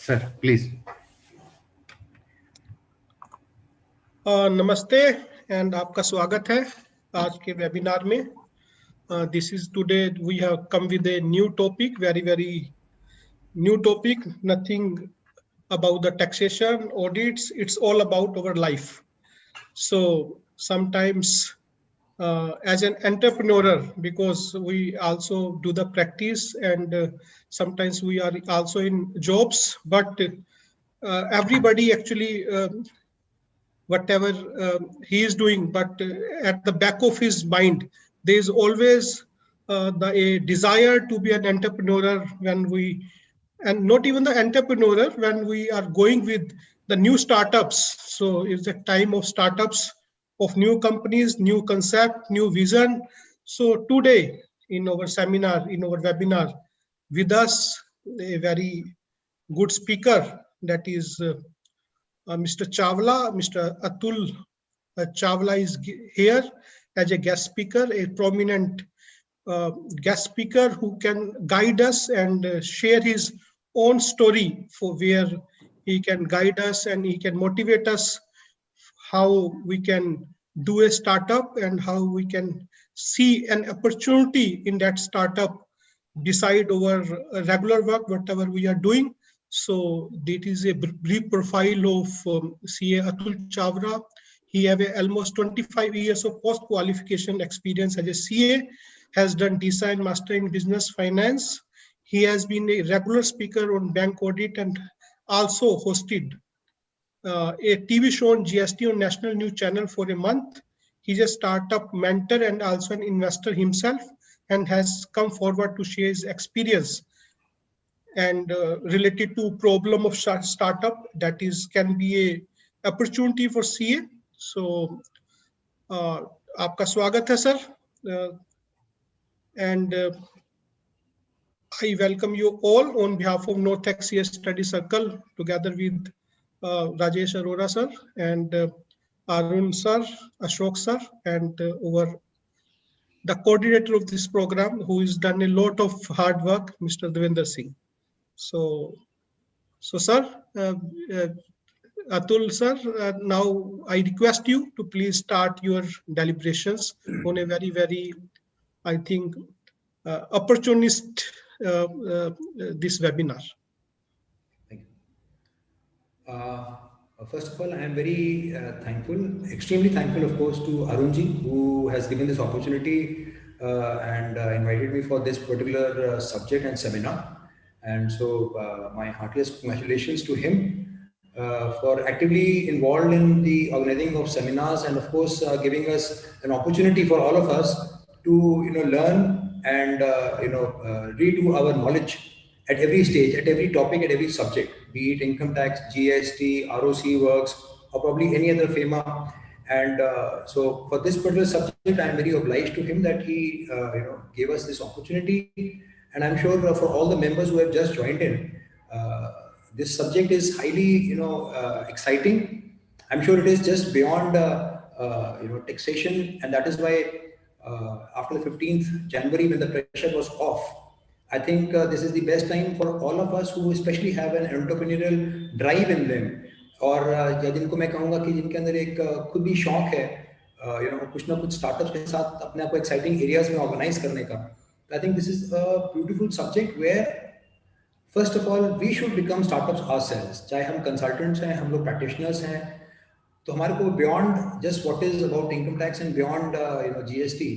Sir please. नमस्ते and आपका स्वागत है आज के वेबिनार में। This is today we have come with a new topic, very new topic, nothing about the taxation audits, it's all about our life. So sometimes as an entrepreneur, because we also do the practice and sometimes we are also in jobs, but everybody actually whatever he is doing, but at the back of his mind there is always a desire to be an entrepreneur when we, and not even the entrepreneur, when we are going with the new startups. So it's a time of startups, of new companies, new concept, new vision. So today in our seminar, in our webinar, with us a very good speaker, that is Mr. Chawla, Mr. Atul Chawla is here as a guest speaker, a prominent guest speaker who can guide us and share his own story for where he can guide us and he can motivate us how we can do a startup and how we can see an opportunity in that startup beside our regular work, whatever we are doing. So that is a brief profile of CA Atul Chawla. He have almost 25 years of post-qualification experience as a CA, has done design, master in business finance. He has been a regular speaker on bank audit and also hosted a TV show on GST on National News Channel for a month. He's a startup mentor and also an investor himself, and has come forward to share his experience and related to problem of startup, that is can be a opportunity for CA. So आपका स्वागत है sir, and I welcome you all on behalf of Northex CA Study Circle together with Rajesh Arora sir and Arun sir, Ashok sir, and over the coordinator of this program who has done a lot of hard work, Mr. Devendra Singh. So sir, Atul sir, now I request you to please start your deliberations on a very, I think, opportunist this webinar. Thank you. First of all, I am very thankful, extremely thankful, of course, to Arunji, who has given this opportunity and invited me for this particular subject and seminar. And so my heartiest congratulations to him for actively involved in the organizing of seminars, and of course giving us an opportunity for all of us to learn and redo our knowledge at every stage, at every topic, at every subject, be it income tax, GST, ROC works, or probably any other FEMA. And so for this particular subject, I am very obliged to him that he gave us this opportunity. And I'm sure for all the members who have just joined in, this subject is highly exciting. I'm sure it is just beyond taxation, and that is why after the 15th January, when the pressure was off, I think this is the best time for all of us who especially have an entrepreneurial drive in them, और जिनको मैं कहूँगा कि जिनके अंदर एक खुद भी शौक है कुछ ना कुछ स्टार्टअप्स के साथ अपने आप को एक्साइटिंग एरियाज में ऑर्गेनाइज करने का. I think this is a beautiful subject where first of all we should become startups ourselves. चाहे हम consultants हैं, हम लोग practitioners हैं, तो हमारे को beyond just what is about income tax and beyond GST,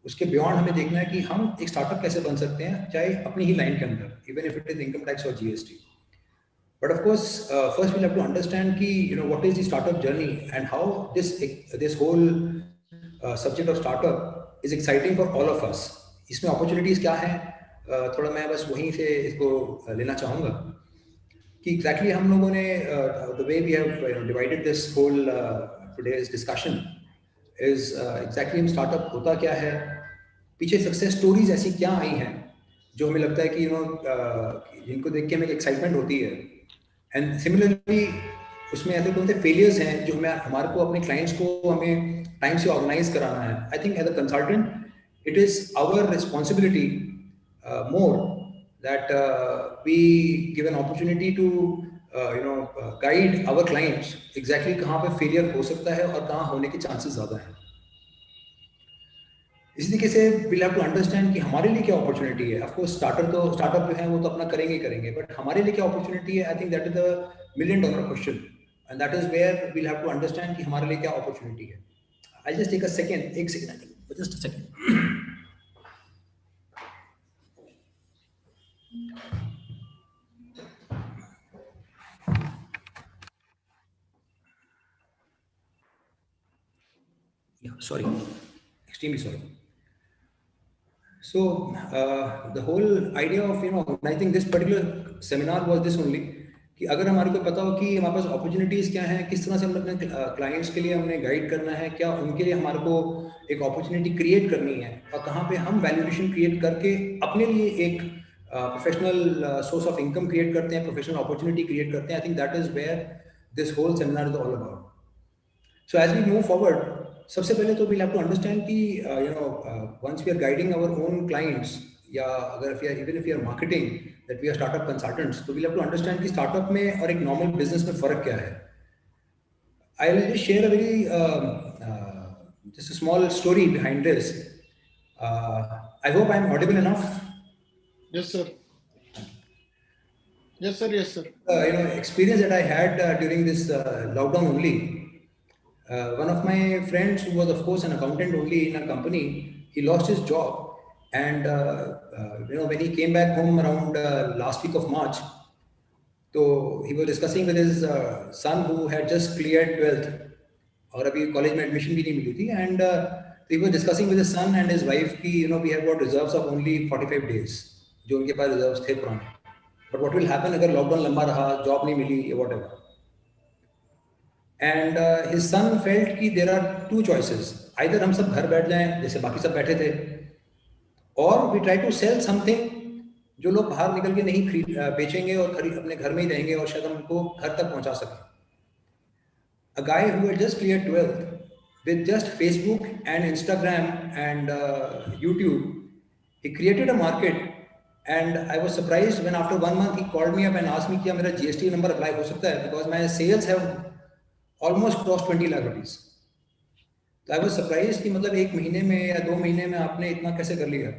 उसके बियॉन्ड हमें देखना है कि हम एक स्टार्टअप कैसे बन सकते हैं, चाहे अपनी ही लाइन के अंदर, even if it is income tax और GST. But of course first we have to understand कि what is the startup journey and how this whole subject of startup is exciting for all of us. इसमें opportunities क्या है, थोड़ा मैं बस वहीं से इसको लेना चाहूँगा कि एग्जैक्टली हम लोगों ने the way we have divided this whole today's discussion is exactly हम स्टार्टअप होता क्या है, पीछे सक्सेस स्टोरीज ऐसी क्या आई हैं जो हमें लगता है कि जिनको देख के हमें एक्साइटमेंट होती है. एंड सिमिलरली उसमें ऐसे कौन से फेलियर्स हैं जो हमारे को अपने क्लाइंट्स को हमें टाइम से ऑर्गेनाइज कराना है. I think as a consultant it is our responsibility more that we give an opportunity to guide our clients exactly कहाँ पे failure हो सकता है और कहाँ होने के chances ज़्यादा हैं. इसी तरीके से we'll have to understand कि हमारे लिए क्या opportunity है. Of course startup जो है वो तो अपना करेंगे, but हमारे लिए क्या opportunity है? I think that is the $1,000,000 question, and that is where we'll have to understand कि हमारे लिए क्या opportunity है. I'll just take a second, I think, just a second. Yeah, sorry, extremely sorry. So the whole idea of I think this particular seminar was this only कि अगर हमारे को पता हो कि हमारे पास opportunities क्या हैं, किस तरह से हम अपने clients के लिए हमने guide करना है, क्या उनके लिए हमारे को एक opportunity create करनी है और कहाँ पे हम valuation create करके अपने लिए एक professional source of income create करते हैं, professional opportunity create करते हैं. I think that is where this whole seminar is all about. So as we move forward, सबसे पहले तो we'll have to understand कि once we are guiding our own clients या अगर even if we are marketing that we are startup consultants, तो we'll have to understand कि startup में और एक normal business में फर्क क्या है. I will just share a very just a small story behind this. I hope I am audible enough. Yes, sir. Yes, sir. Yes, sir. Experience that I had during this lockdown only. One of my friends who was of course an accountant only in a company, he lost his job, and when he came back home around last week of March, so he was discussing with his son who had just cleared 12th और अभी college में admission भी नहीं मिली थी, and he was discussing with his son and his wife कि we have got reserves of only 45 days जो उनके पास reserves थे पुराने, but what will happen अगर lockdown लंबा रहा, job नहीं मिली, whatever. And his son felt कि there are two choices. Either हम सब घर बैठ जाएं जैसे बाकी सब बैठे थे, or we try to sell something जो लोग बाहर निकल के नहीं बेचेंगे और अपने घर में ही रहेंगे और शायद हम उनको घर तक पहुंचा सकें. A guy who had just cleared 12th with just Facebook and Instagram and YouTube, he created a market. And I was surprised when after 1 month he called me up and asked me क्या मेरा GST number apply हो सकता है, because my sales have almost crossed 20 lakh rupees. So I was surprised कि मतलब एक महीने में या 2 महीने में आपने इतना कैसे कर लिया.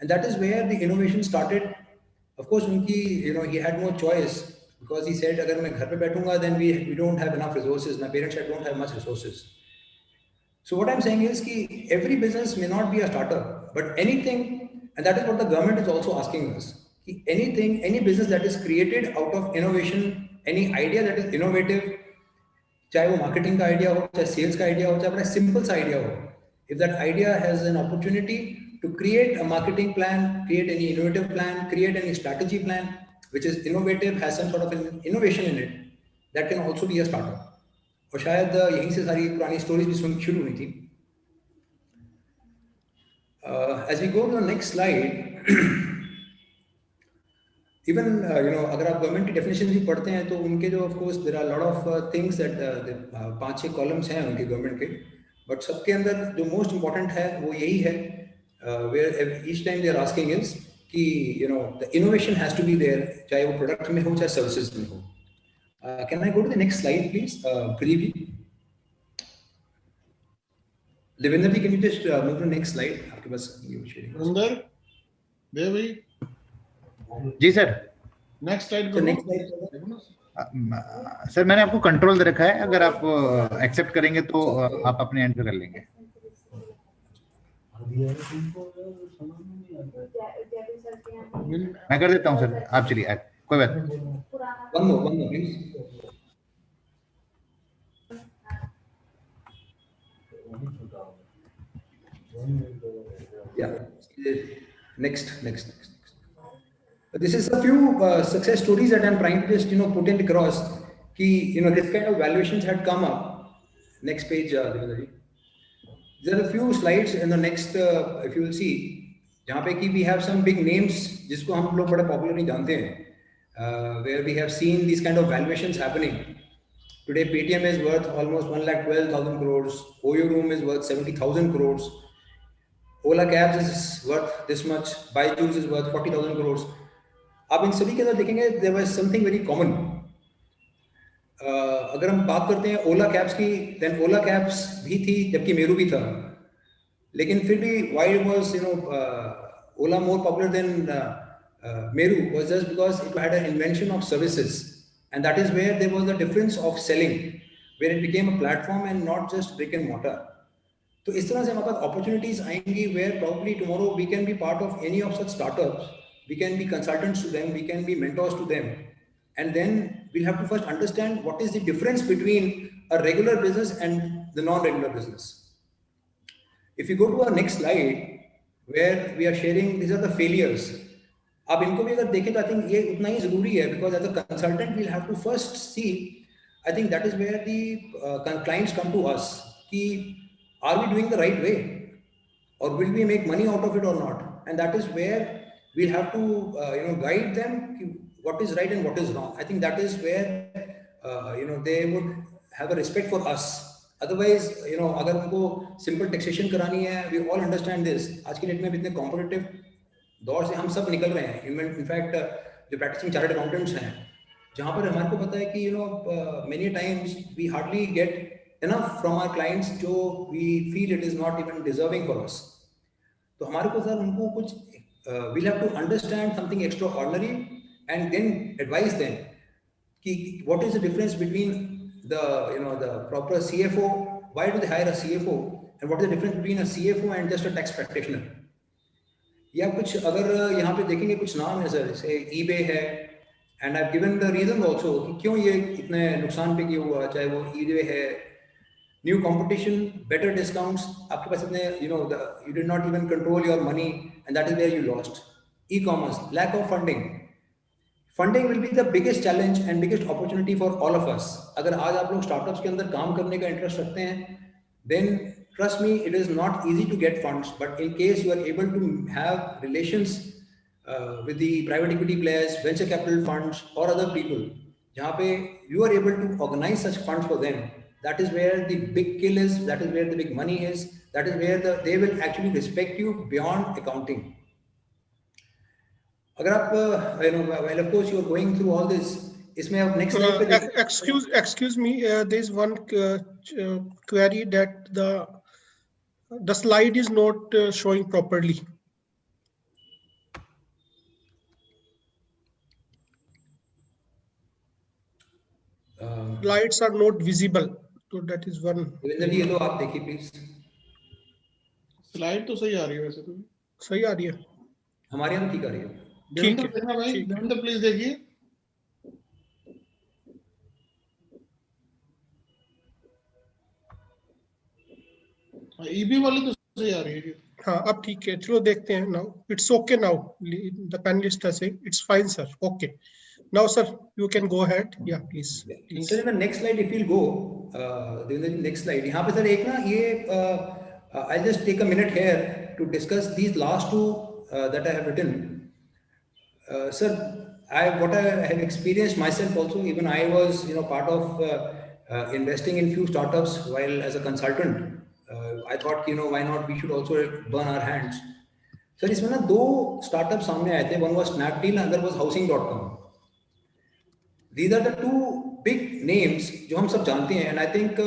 And that is where the innovation started. Of course उनकी he had no choice, because he said अगर मैं घर पे बैठूंगा then we don't have enough resources. My parents don't have much resources. So what I'm saying is कि every business may not be a startup, but anything, and that is what the government is also asking us, कि anything, any business that is created out of innovation, any idea that is innovative, चाहे वो marketing का idea हो, चाहे sales का idea हो, चाहे अपना simple सा idea हो, if that idea has an opportunity to create a marketing plan, create any innovative plan, create any strategy plan which is innovative, has some sort of an innovation in it, that can also be a startup. और शायद यहीं से सारी पुरानी stories भी शुरू हुई थी. As we go to the next slide, even अगर आप गवर्नमेंट की डेफिनेशन भी पढ़ते हैं तो उनके जो of course there are lot of things that 5-6 columns हैं उनके गवर्नमेंट के, बट सबके अंदर जो मोस्ट इम्पोर्टेंट है वो यही है, where each time they are asking is कि the innovation has to be there, चाहे वो प्रोडक्ट में हो चाहे सर्विसेज में हो. Can I go to the next slide please, Pradeep ji. Devendra ji, can you just move to next slide, आपके पास ये sharing. Devendra, Devi ji sir. Next slide. Sir मैंने आपको कंट्रोल दे रखा है, अगर आप एक्सेप्ट करेंगे तो आप अपने एंड पे कर लेंगे. मैं कर देता हूँ सर, आप चलिए, कोई बात नहीं. One more please. Yeah, next. This is a few success stories that I'm trying to just put in across कि this kind of valuations had come up. Next page, there are a few slides in the next, if you will see, जहाँ पे कि we have some big names जिसको हम लोग बड़ा popular नहीं जानते हैं, where we have seen these kind of valuations happening. Today Paytm is worth almost 1,12,000 crores, OYO Room is worth 70,000 crores. Ola Cabs is worth this much, Byju's is worth 40,000 crores. आप इन सभी के अंदर देखेंगे there was something very common. अगर हम बात करते हैं ओला कैब्स की, then ओला कैब्स भी थी जबकि मेरू भी था, लेकिन फिर भी why was Ola more popular than Meru was just because it had an invention of services, and that is where there was a difference of selling, where it became a platform and not just brick and mortar. तो इस तरह से हमारे पास opportunities आएंगी where probably tomorrow we can be part of any of such startups, we can be consultants to them, we can be mentors to them, and then we'll have to first understand what is the difference between a regular business and the non-regular business. If you go to our next slide, where we are sharing, these are the failures. अब इनको भी अगर देखें तो I think ये उतना ही जरूरी है, because as a consultant we'll have to first see, I think that is where the clients come to us, कि are we doing the right way, or will we make money out of it or not, and that is where we'll have to guide them what is right and what is wrong. I think that is where they would have a respect for us. Otherwise, अगर उनको simple taxation करानी है, we all understand this. आज की date में इतने competitive दौर से हम सब निकल रहे हैं. In fact, जो practicing chartered accountants हैं, जहाँ पर हमारे को पता है कि many times we hardly get enough from our clients जो we feel it is not even deserving for us. तो हमारे को सर उनको कुछ we'll have to understand something extraordinary and then advise them कि what is the difference between the proper CFO, why do they hire a CFO, and what is the difference between a CFO and just a tax practitioner. या कुछ अगर यहाँ पे देखेंगे कुछ नाम है सर, जैसे eBay है, and I've given the reason also कि क्यों ये इतने नुकसान पे क्यों हुआ, चाहे वो eBay है, new competition, better discounts, आपके पास इतने you did not even control your money and that is where you lost. E-commerce, lack of funding. Funding will be the biggest challenge and biggest opportunity for all of us. अगर आज आप लोग startups के अंदर काम करने का interest रखते हैं, then trust me, it is not easy to get funds. But in case you are able to have relations with the private equity players, venture capital funds, or other people, जहाँ पे you are able to organize such funds for them, that is where the big kill is. That is where the big money is. That is where they will actually respect you beyond accounting. अगर आप well of course you are going through all this, इसमें आप next slide पे देखिए. Excuse me, there is one query that the slide is not showing properly. Slides are not visible, so that is one. Devendra जी ये तो आप देखिए please. Slide तो सही आ रही है, वैसे तो सही आ रही है, हमारे यहाँ ठीक आ रही है. ठीक है, देखना भाई, देवेंद्र प्लीज देखिए. ईबी वाली तो सही आ रही है. हाँ अब ठीक है, चलो देखते हैं. Now it's okay. Now the panelist are saying it's fine sir. Okay, now sir you can go ahead. Yeah please. So in the next slide if you'll go the next slide, यहाँ पे sir एक ना ये I'll just take a minute here to discuss these last two that I have written. Sir, what I have experienced myself also, even I was part of investing in few startups while as a consultant. I thought why not we should also burn our hands. Sir, इसमें ना दो startups सामने आए थे. One was Snapdeal and other was Housing.com. These are the two big names जो हम सब जानते हैं. And I think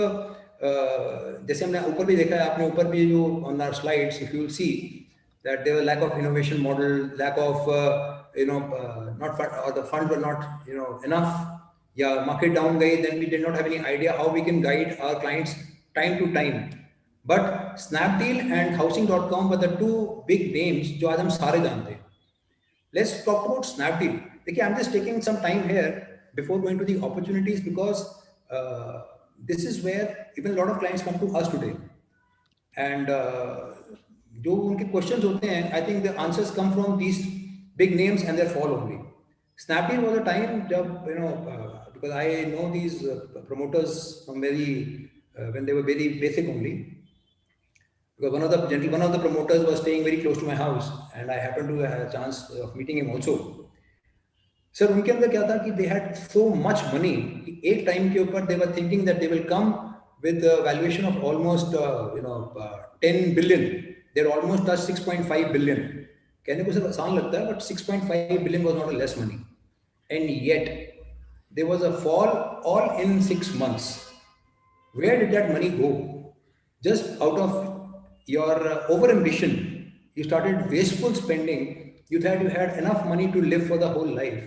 जैसे हमने ऊपर भी देखा है, आपने ऊपर भी जो on our slides, if you will see that there was lack of innovation model, lack of not fund, or the funds were not enough. Yeah, market down गई, then we did not have any idea how we can guide our clients time to time. But Snapdeal and Housing.com were the two big names जो आज हम सारे जानते हैं. Let's talk about Snapdeal. देखिए, I'm just taking some time here before going to the opportunities, because this is where even a lot of clients come to us today, and जो उनके questions होते हैं, I think the answers come from these big names and their fall only. Snapdeal was a time जब because I know these promoters from when they were very basic only, because one of the promoters was staying very close to my house and I happened to have a chance of meeting him also. Sir उनके अंदर क्या था कि they had so much money कि एक time के ऊपर they were thinking that they will come with a valuation of almost 10 billion they had almost touched 6.5 billion. कहने को सिर्फ आसान लगता है, but 6.5 billion was not a less money, and yet there was a fall all in 6 months. Where did that money go? Just out of your over ambition, you started wasteful spending. You thought you had enough money to live for the whole life,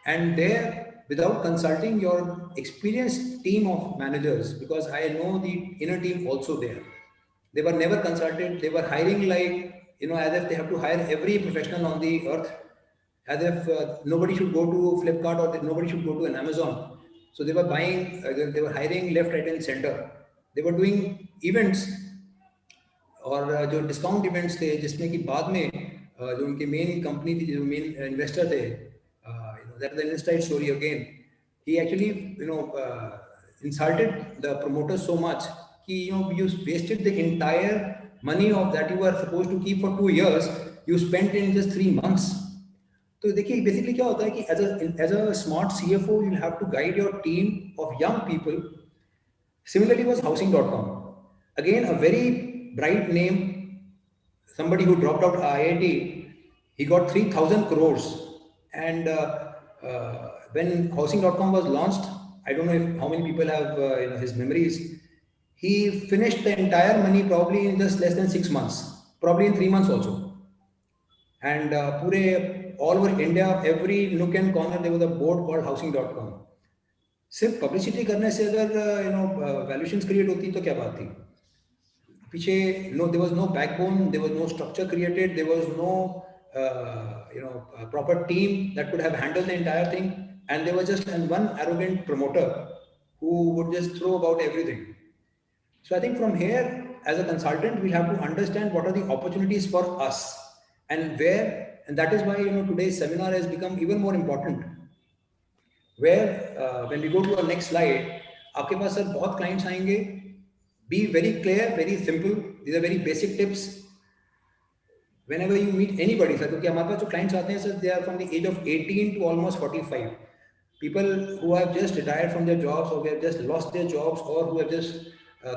and there, without consulting your experienced team of managers, because I know the inner team also there, they were never consulted. They were hiring like, as if they have to hire every professional on the earth, as if nobody should go to Flipkart or nobody should go to an Amazon. So they were buying, they were hiring left, right, and center. They were doing events और जो discount events थे जिसमें कि बाद में जो उनकी main company थी, जो मेन इन्वेस्टर थे, that is an inside story again. He actually, insulted the promoters so much कि you wasted the entire money of that you were supposed to keep for 2 years, you spent in just 3 months. तो देखिए basically क्या होता है कि as a smart CFO you'll have to guide your team of young people. Similarly was Housing.com. Again, a very bright name, somebody who dropped out IIT. He got 3,000 crores, and when Housing.com was launched, I don't know how many people have his memories. He finished the entire money probably in just less than 6 months, probably in 3 months also. And all over India, every nook and corner, there was a board called Housing.com. सिर्फ publicity करने से अगर valuations create होती तो क्या बात थी? पीछे there was no backbone, there was no structure created, there was no proper team that could have handled the entire thing, and there was just one arrogant promoter who would just throw about everything. So I think from here, as a consultant, we have to understand what are the opportunities for us and where, and that is why today's seminar has become even more important. Where when we go to our next slide, आपके पास sir बहुत clients आएंगे. Be very clear, very simple. These are very basic tips. Whenever you meet anybody, sir, क्योंकि हमारे पास जो clients आते हैं, sir, they are from the age of 18 to almost 45. People who have just retired from their jobs, or who have just lost their jobs, or who have just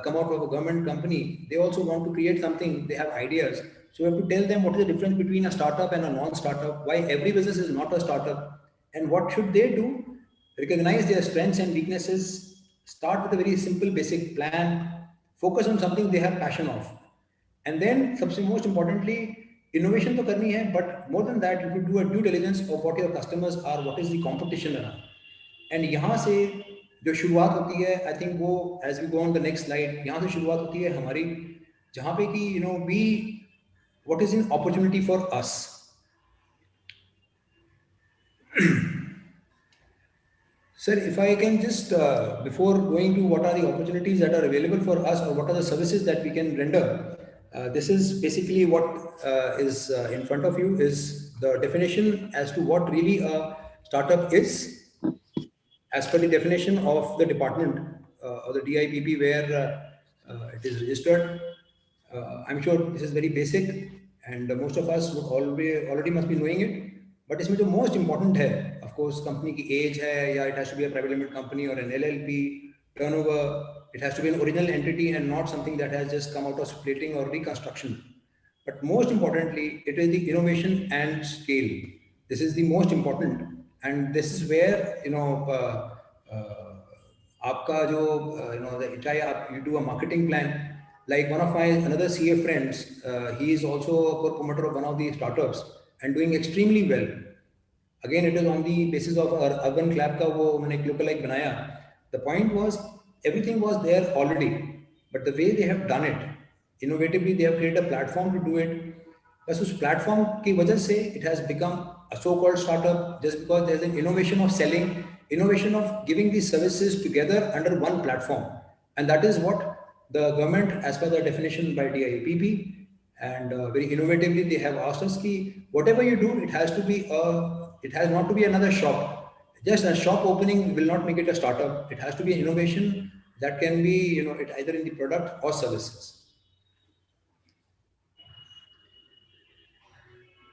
come out of a government company, they also want to create something. They have ideas. So we have to tell them what is the difference between a startup and a non-startup, why every business is not a startup, and what should they do. Recognize their strengths and weaknesses, start with a very simple basic plan, focus on something they have passion of. And then, most importantly, innovation to karni hai, but more than that, you could do a due diligence of what your customers are, what is the competition around. And यहाँ से जो शुरुआत होती है, I think वो, as we go on the next slide, यहाँ से शुरुआत होती है हमारी, जहाँ पे कि what is an opportunity for us. Sir, if I can just, before going to what are the opportunities that are available for us or what are the services that we can render, this is basically what is in front of you is the definition as to what really a startup is, as per the definition of the department or the DIPP where it is registered. I'm sure this is very basic and most of us would already must be knowing it. But इसमें जो most important है, of course, company की age है, या it has to be a private limited company or an LLP, turnover, it has to be an original entity and not something that has just come out of splitting or reconstruction. But most importantly, it is the innovation and scale. This is the most important, and this is where आपका जो you do a marketing plan. Like one of my another CA friends, he is also a co-promoter of one of the startups and doing extremely well. Again, it is on the basis of our Urban Clap का वो मैंने एक lookalike बनाया. The point was everything was there already, but the way they have done it, innovatively they have created a platform to do it. बस उस platform की वजह से it has become a so-called startup just because there is an innovation of selling, innovation of giving these services together under one platform, and that is what the government, as per the definition by DIPP, and very innovatively they have asked us ki whatever you do, it has not to be another shop. Just a shop opening will not make it a startup. It has to be an innovation that can be it either in the product or services.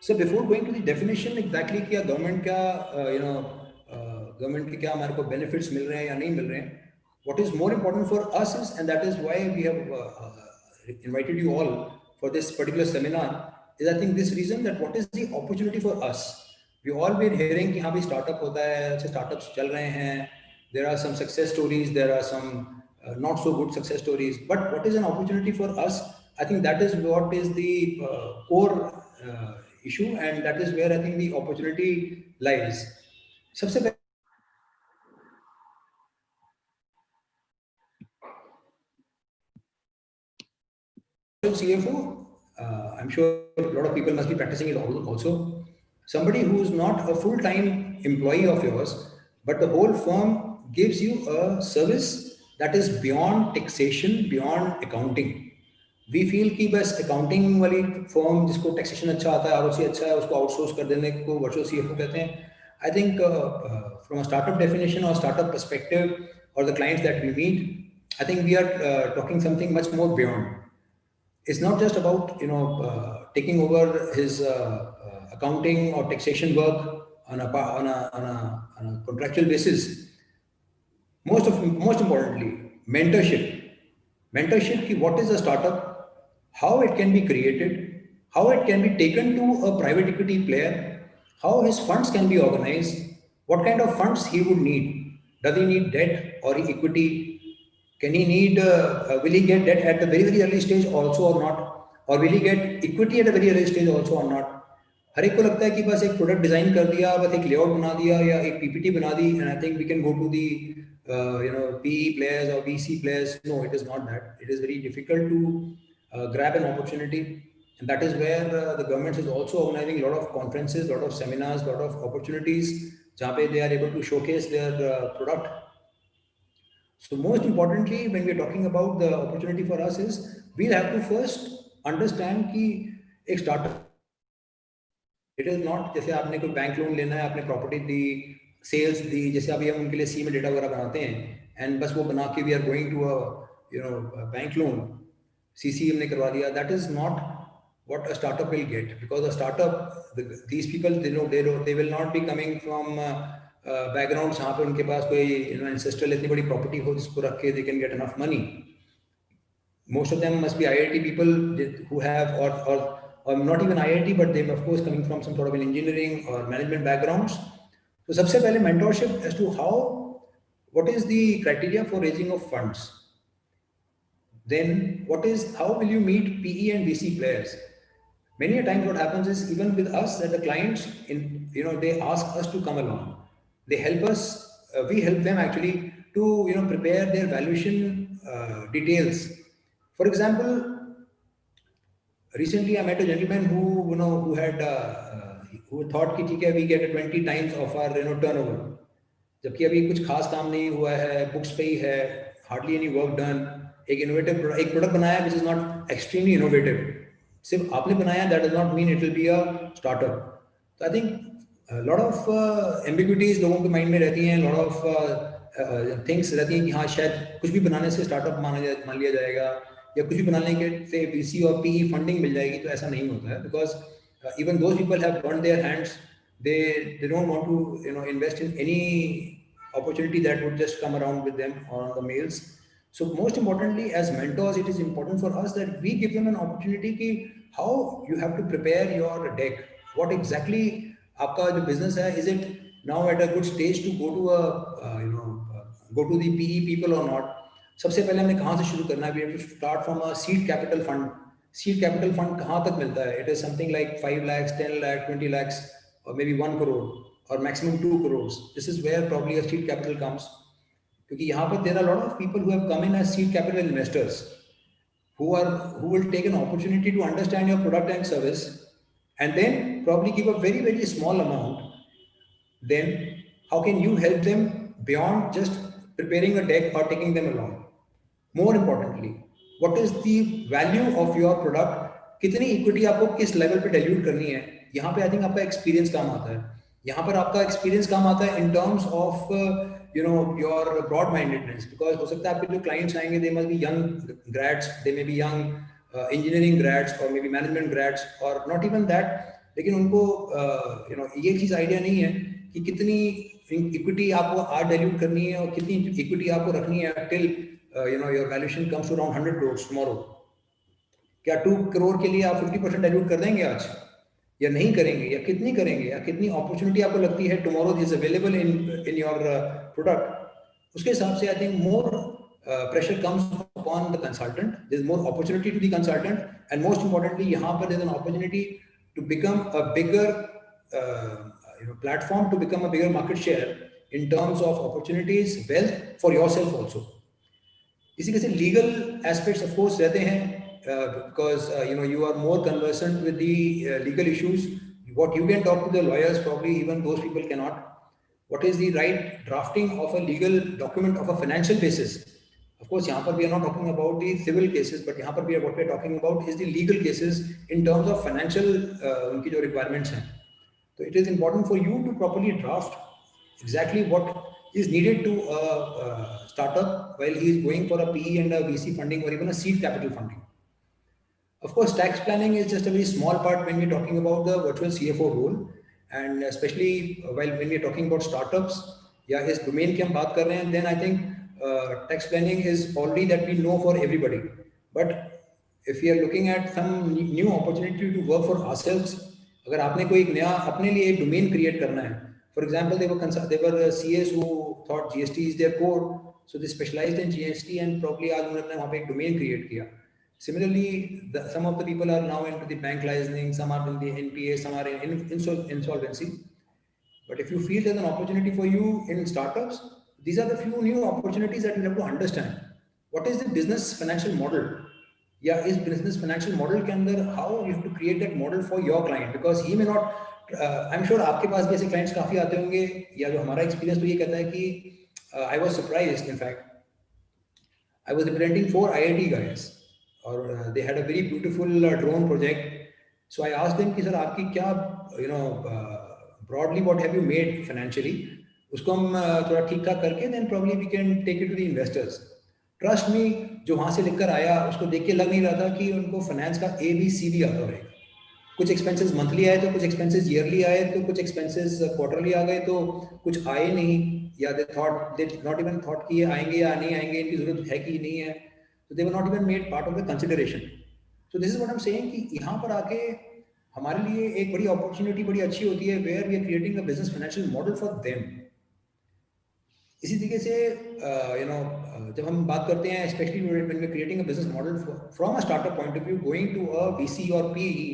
So before going to the definition exactly क्या government क्या government के क्या हमारे को benefits मिल रहे हैं या नहीं मिल रहे हैं, what is more important for us is, and that is why we have invited you all for this particular seminar is, I think, this reason that what is the opportunity for us. We all been hearing कि हाँ भी startup होता है, अच्छे startups चल रहे हैं. There are some success stories, there are some not so good success stories. But what is an opportunity for us? I think that is what is the core issue, and that is where I think the opportunity lies. सबसे पहले CFO, I'm sure a lot of people must be practicing it also. Somebody who is not a full-time employee of yours, but the whole firm gives you a service that is beyond taxation, beyond accounting. We feel कि बस accounting वाली firm जिसको taxation अच्छा आता है, ROC अच्छा है, उसको outsource कर देने को virtual CFO कहते हैं. I think from a startup definition or startup perspective, or the clients that we meet, I think we are talking something much more beyond. It's not just about taking over his accounting or taxation work on a contractual basis. Most importantly, mentorship ki what is a startup, how it can be created, how it can be taken to a private equity player, how his funds can be organized, what kind of funds he would need. Does he need debt or equity? Can he need, will he get debt at the very, very early stage also or not? Or will he get equity at a very early stage also or not? हर एक को लगता है कि बस एक product design कर दिया, बस एक लेआउट बना दिया या एक पीपीटी बना दी, and I think we can go to the PE players or VC players. No, it is not that. It is very difficult to grab an opportunity, and that is where the government is also organizing a lot of conferences, a lot of seminars, a lot of opportunities, जहाँ पे they are able to showcase their product. So most importantly, when we are talking about the opportunity for us is, we'll have to first understand कि एक startup, it is not जैसे आपने कोई bank loan लेना है, आपने property दी, sales दी, जैसे अभी हम उनके लिए सी में डेटा वगैरह बनाते हैं, एंड बस वो बना के we are going to bank loan, CC हमने करवा दिया. That is not what a startup will get, because a startup, these people, they will not be coming from backgrounds जहाँ पे उनके पास कोई ancestral इतनी बड़ी property हो जिसको रख के they can get enough money. Most of them must be IIT people who have or not even IIT, but they of course coming from some sort of an engineering or management backgrounds. So सबसे पहले mentorship as to what is the criteria for raising of funds. Then how will you meet PE and VC players? Many a times what happens is, even with us, that the clients, they ask us to come along. They help us, we help them actually to, prepare their valuation details. For example, recently I met a gentleman who had, who thought कि ठीक है, we get 20 times of our, turnover. जबकि अभी कुछ खास काम नहीं हुआ है, books पे ही है, hardly any work done. एक product बनाया which is not extremely innovative. सिर्फ आपने बनाया, that does not mean it will be a startup. So I think a lot of ambiguities लोगों के mind में रहती हैं, lot of things रहती हैं कि हाँ शायद कुछ भी बनाने से startup मान लिया जाएगा, या कुछ भी बनाने के से VC और PE funding मिल जाएगी. तो ऐसा नहीं होता है, because even those people have burned their hands. They don't want to invest in any opportunity that would just come around with them on the mails. So most importantly, as mentors, it is important for us that we give them an opportunity कि how you have to prepare your deck. What exactly आपका जो business है, is it now at a good stage to go to go to the PE people or not? सबसे पहले हमें कहाँ से शुरू करना है? We have to start from a seed capital fund. Seed capital fund कहाँ तक मिलता है? It is something like 5 lakhs, 10 lakhs, 20 lakhs, or maybe 1 crore, or maximum 2 crores. This is where probably a seed capital comes. क्योंकि यहाँ पर there are a lot of people who have come in as seed capital investors, who will take an opportunity to understand your product and service, and then probably give a very, very small amount. Then how can you help them beyond just preparing a deck or taking them along? More importantly, what is the value of your product? कितनी equity आपको किस level पे dilute करनी है? यहाँ पे I think आपका experience काम आता है. यहाँ पर आपका एक्सपीरियंस काम आता है in terms of your broad mindedness, because हो सकता है आपके जो क्लाइंट्स आएंगे, they must be young grades, they may be young engineering grades और मे बी मैनेजमेंट ग्रेड्स और नॉट इवन दैट, लेकिन उनको ये चीज आइडिया नहीं है कि कितनी इक्विटी आपको आज डाइल्यूट करनी है और कितनी इक्विटी आपको रखनी है till your valuation comes to around 100 crores tomorrow. क्या 2 करोड़ के लिए आप 50% डाइल्यूट कर देंगे आज, या नहीं करेंगे, या कितनी करेंगे, या कितनी अपॉर्चुनिटी आपको लगती है tomorrow is available in your product, उसके हिसाब से I think more pressure comes upon the consultant. There's more opportunity to the consultant, and most importantly, यहाँ पर there's an opportunity to become a bigger platform, to become a bigger market share in terms of opportunities, wealth for yourself also. इसी के से legal aspects of course रहते हैं, because you are more conversant with the legal issues. What you can talk to the lawyers, probably even those people cannot. What is the right drafting of a legal document of a financial basis? Of course, यहाँ पर we are not talking about the civil cases, but यहाँ पर what we are talking about is the legal cases in terms of financial उनकी जो requirements हैं. So it is important for you to properly draft exactly what is needed to a startup while he is going for a PE and a VC funding or even a seed capital funding. Of course, tax planning is just a very small part when we're talking about the virtual CFO role, and especially when we're talking about startups, या इस domain की हम बात कर रहे हैं, then I think tax planning is already that we know for everybody. But if we are looking at some new opportunity to work for ourselves, अगर आपने कोई एक नया अपने लिए एक domain create करना है, for example, there were CAs who thought GST is their core, so they specialized in GST and probably आज उन्होंने अपने वहाँ पे एक domain create किया. Similarly, some of the people are now into the bank licensing, some are in the NPA, some are in insolvency. But if you feel there's an opportunity for you in startups, these are the few new opportunities that you have to understand. What is the business financial model? Yeah, is business financial model के अंदर how you have to create that model for your client, because he may not. I'm sure आपके पास भी ऐसे clients काफी आते होंगे, या जो हमारा experience तो ये कहता है कि I was surprised. In fact, I was representing 4 IIT guys, or they had a very beautiful drone project. So I asked them कि सर आपकी क्या broadly what have you made financially, उसको हम थोड़ा ठीक ठाक करके then probably we can take it to the investors. Trust me, जो वहाँ से लिखकर आया उसको देख के लग नहीं रहा था कि उनको फाइनेंस का ABCD आता होगा. कुछ एक्सपेंसेस मंथली आए तो कुछ एक्सपेंसेस ईयरली आए तो कुछ एक्सपेंसेस क्वार्टरली आ गए तो कुछ आए नहीं, या दे नॉट इवन थॉट कि ये आएंगे या नहीं आएंगे, इनकी जरूरत है कि नहीं है, तो they were not even made part of the consideration. So this is what I am saying कि यहाँ पर आके हमारे लिए एक बड़ी अपॉर्चुनिटी बड़ी अच्छी होती है, where we are creating a business financial model for them. इसी तरीके से जब हम बात करते हैं, specially when we are creating a business model from a startup point of view, going to a VC और PE.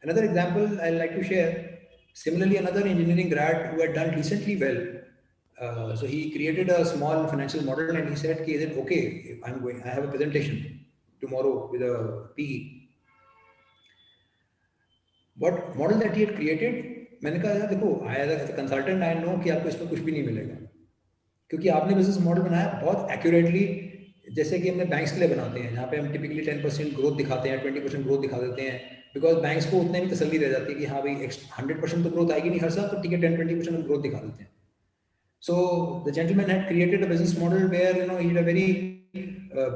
Another example I'd like to share, similarly another engineering grad who had done decently well, so he created a small financial model and he said, is it okay if I have a presentation tomorrow with a PE. What model that he had created, मैंने कहा यार देखो, as a consultant I know कि आपको इसमें कुछ भी नहीं मिलेगा, क्योंकि आपने बिजनेस मॉडल बनाया बहुत एक्यूरेटली, जैसे कि हमने बैंक्स के लिए बनाते हैं, जहाँ पे हम टिपिकली 10% ग्रोथ दिखाते हैं, 20% ग्रोथ दिखा देते हैं, बिकॉज बैंक्स को उतने भी तसल्ली रह जाती है कि हाँ भाई 100% तो ग्रोथ आएगी नहीं हर साल, तो ठीक है 10-20% ग्रोथ दिखा देते हैं. So the gentleman had created a business model where he had a very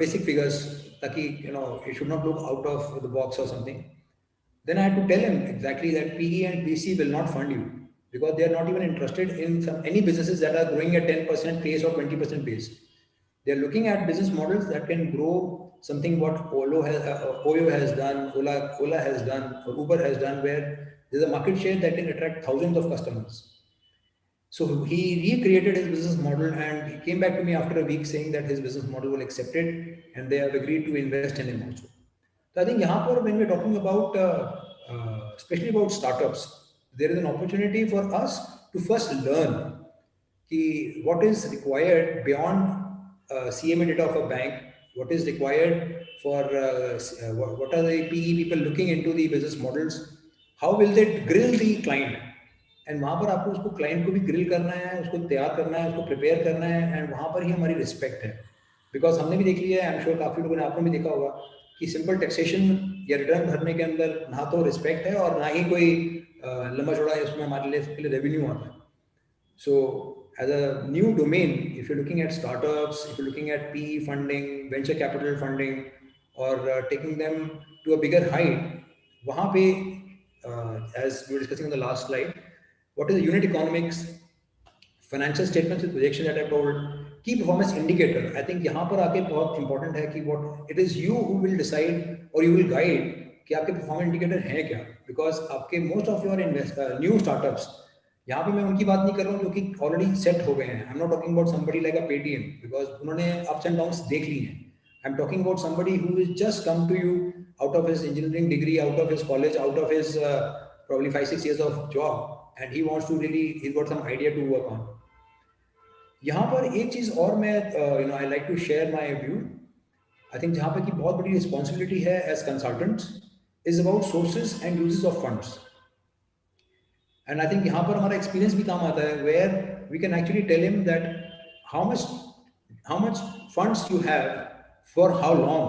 basic figures, ताकि it should not look out of the box और something. Then I had to tell him exactly that PE and VC will not fund you, because they are not even interested in any businesses that are growing at 10% pace or 20% pace. They are looking at business models that can grow something what Oyo has done, Ola has done, or Uber has done, where there's a market share that can attract thousands of customers. So he recreated his business model and he came back to me after a week saying that his business model will accept it and they have agreed to invest in him also. So I think यहाँ पर when we're talking about especially about startups, there is an opportunity for us to first learn कि what is required beyond CMA data of a bank, what is required for what are the PE people looking into the business models, how will they grill the client, and वहाँ पर आपको उसको client को भी grill करना है, उसको तैयार करना है, उसको prepare करना है, and वहाँ पर ही हमारी respect है. Because हमने भी देख लिया है, I'm sure काफी लोगों ने आपने भी देखा होगा कि सिंपल टैक्सेशन या रिटर्न भरने के अंदर ना तो रिस्पेक्ट है और ना ही कोई लंबा चौड़ा है उसमें हमारे लिए रेवेन्यू आता है. So as a new domain, if you looking at startups, if you looking at PE funding, venture capital funding और taking them to a bigger height, वहाँ पे as we were discussing on the last slide, what is unit economics, financial statements with projection that I told, key performance indicator, I think यहाँ पर आके बहुत important है कि what it is you who will decide और you will guide कि आपके performance indicator हैं क्या, बिकॉज आपके most of your new startups, यहाँ पे मैं उनकी बात नहीं कर रहा हूँ जो कि ऑलरेडी सेट हो गए हैं. I am not talking about somebody like a Paytm, because उन्होंने अप्स एंड डाउन्स देख ली हैं. I am talking about somebody who is just come to you out of his engineering degree, out of his college, out of his probably 5-6 years of job, and he wants to really, he's got some idea to work on. यहाँ पर एक चीज और मैं I like to share my view. I think जहाँ पर की बहुत बड़ी responsibility है as consultants is about sources and uses of funds. And I think यहाँ पर हमारा experience भी काम आता है, where we can actually tell him that how much funds you have for how long.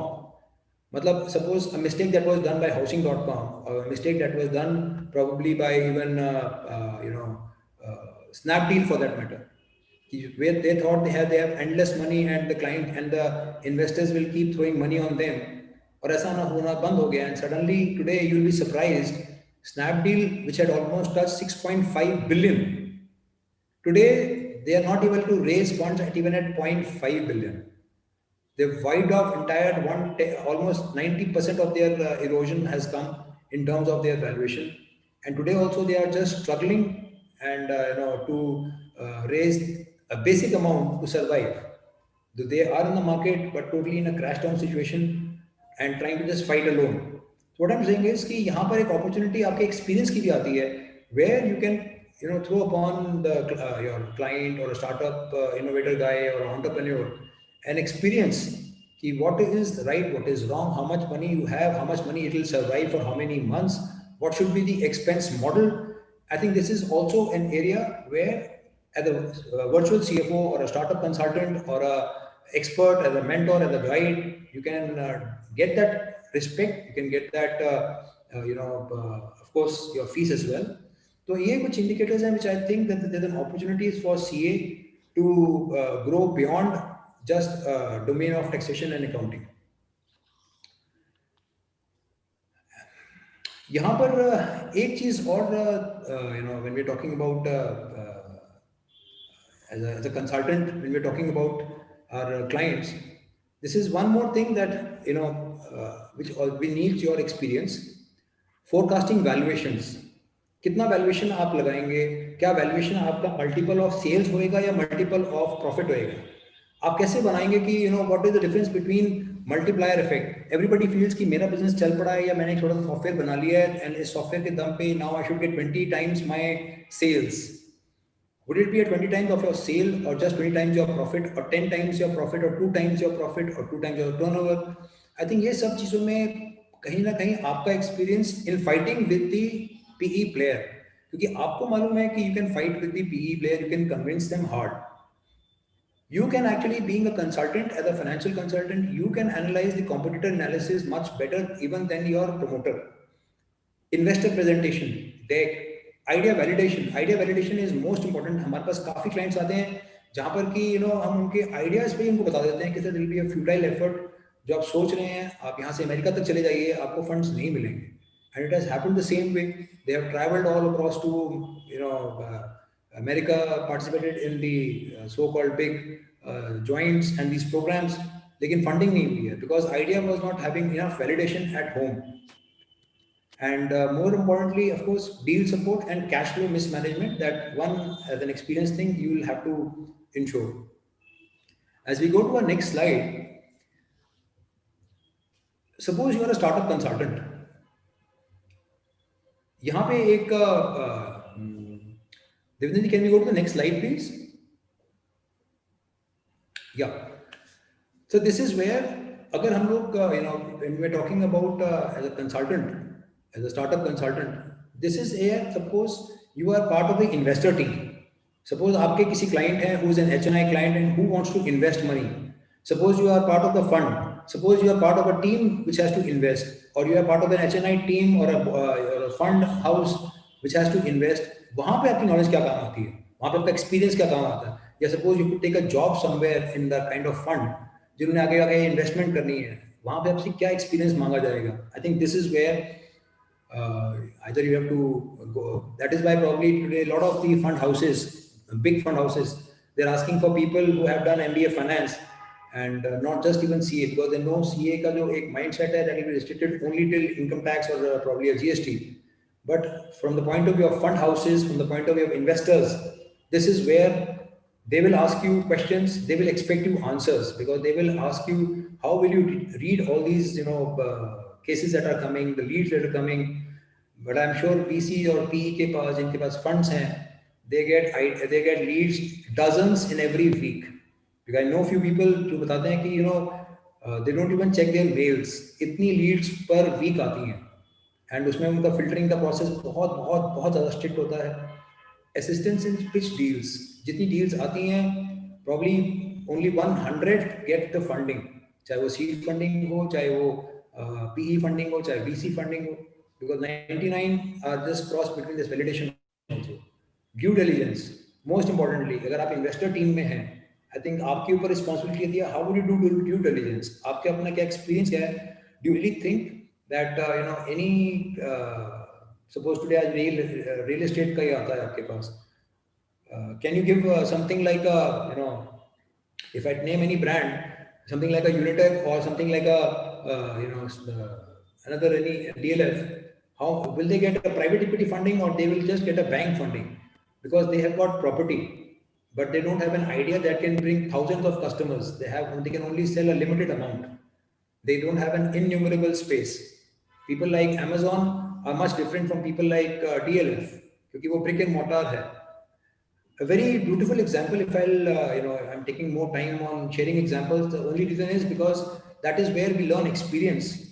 मतलब suppose a mistake that was done by housing.com, or a mistake that was done probably by even Snapdeal for that matter, where they thought they have endless money and the client and the investors will keep throwing money on them, और ऐसा ना होना बंद हो गया, and suddenly today you will be surprised, Snapdeal, which had almost touched 6.5 billion, today they are not able to raise funds at even at 0.5 billion. They've wiped off entire almost 90% of their erosion has come in terms of their valuation, and today also they are just struggling and to raise a basic amount to survive. They are in the market but totally in a crash down situation and trying to just fight alone. So what I'm saying is कि यहाँ पर एक opportunity आपके experience की भी आती है, where you can throw upon the your client or a startup innovator guy or entrepreneur an experience ki what is right, what is wrong, how much money you have, how much money it will survive for how many months, what should be the expense model. I think this is also an area where as a virtual CFO or a startup consultant or a expert, as a mentor, as a guide, you can get that respect, you can get that of course your fees as well. So ये कुछ indicators हैं which I think that there's an opportunities for CA to grow beyond just domain of taxation and accounting. यहाँ पर एक चीज और when we're talking about as a consultant, when we're talking about our clients, this is one more thing that which we needs your experience. Forecasting valuations, कितना valuation आप लगाएंगे, क्या valuation आपका मल्टीपल ऑफ सेल्स होएगा या multiple of profit होएगा, आप कैसे बनाएंगे कि what is the difference between multiplier effect. Everybody feels कि मेरा बिजनेस चल पड़ा है या मैंने एक छोटा सा सॉफ्टवेयर बना लिया है एंड इस सॉफ्टवेयर के दम पे now I should get 20 times my sales. Would it be at 20 times of your sale or just 20 times your profit or 10 times your profit or 2 times your profit or 2 times your turnover? I think ये सब चीजों में कहीं ना कहीं आपका experience in fighting with the PE player, क्योंकि आपको मालूम है कि you can fight with the PE player, you can convince them hard. You can actually, being a consultant, as a financial consultant, you can analyze the competitor analysis much better even than your promoter. Investor presentation, deck, idea validation. Idea validation is most important. हमारे पास काफी clients आते हैं जहाँ पर कि हम उनके ideas पे उनको बता देते हैं कि there will be a futile effort. जो आप सोच रहे हैं, आप यहाँ से अमेरिका तक चले जाइए, आपको funds नहीं मिलेंगे. And it has happened the same way. They have traveled all across to America, participated in the so-called big joints and these programs, लेकिन funding नहीं हुई है because idea was not having enough validation at home. And more importantly, of course, deal support and cash flow mismanagement, that one as an experienced thing you will have to ensure. As we go to our next slide, suppose you are a startup consultant. यहाँ पे एक Devendra, can we go to the next slide, please? Yeah. So this is where, अगर हम लोग when we are talking about as a consultant, as a startup consultant, this is where suppose you are part of the investor team. Suppose आपके किसी client है who is an HNI client and who wants to invest money. Suppose you are part of the fund. Suppose you are part of a team which has to invest, or you are part of an HNI team or a fund house which has to invest. वहाँ पे आपकी knowledge क्या काम आती है, वहाँ पे आपका experience क्या काम आता है. या suppose you could take a job somewhere in that kind of fund, जिन्होंने आगे आगे investment करनी है, वहाँ पे आपसे क्या experience मांगा जाएगा. I think this is where either you have to go. That is why probably today a lot of the fund houses, big fund houses, They're asking for people who have done MBA finance and not just even CA, because they know CA का जो एक mindset है that will be restricted only till income tax or probably a GST. But from the point of view of fund houses, from the point of view of investors, this is where they will ask you questions, they will expect you answers, because they will ask you how will you read all these cases that are coming, the leads that are coming. But I'm sure VC or PE के पास जिनके पास funds हैं, they get leads dozens in every week. Because I know few people जो बताते हैं कि they don't even check their mails, इतनी leads per week आती हैं, and उसमें उनका filtering का process बहुत बहुत बहुत ज़्यादा strict होता है. Assistance in pitch deals, जितनी deals आती हैं probably only 100 get the funding, चाहे वो seed funding हो, चाहे वो PE funding हो, चाहे VC funding हो, because 99 are just cross between this validation also. Due diligence, most importantly, अगर आप investor team में हैं, I think आपके ऊपर responsibility है, how would you do due diligence? आपके अपना क्या experience क्या है? Do you really think that any suppose today आज real estate का ही आता है आपके पास, can you give something like if I name any brand, something like a Unitech or something like another any DLF, how will they get a private equity funding, or they will just get a bank funding because they have got property, but they don't have an idea that can bring thousands of customers. They can only sell a limited amount. They don't have an innumerable space. People like Amazon are much different from people like DLF, क्योंकि वो brick and mortar है. A very beautiful example, if I'm taking more time on sharing examples, the only reason is because that is where we learn experience.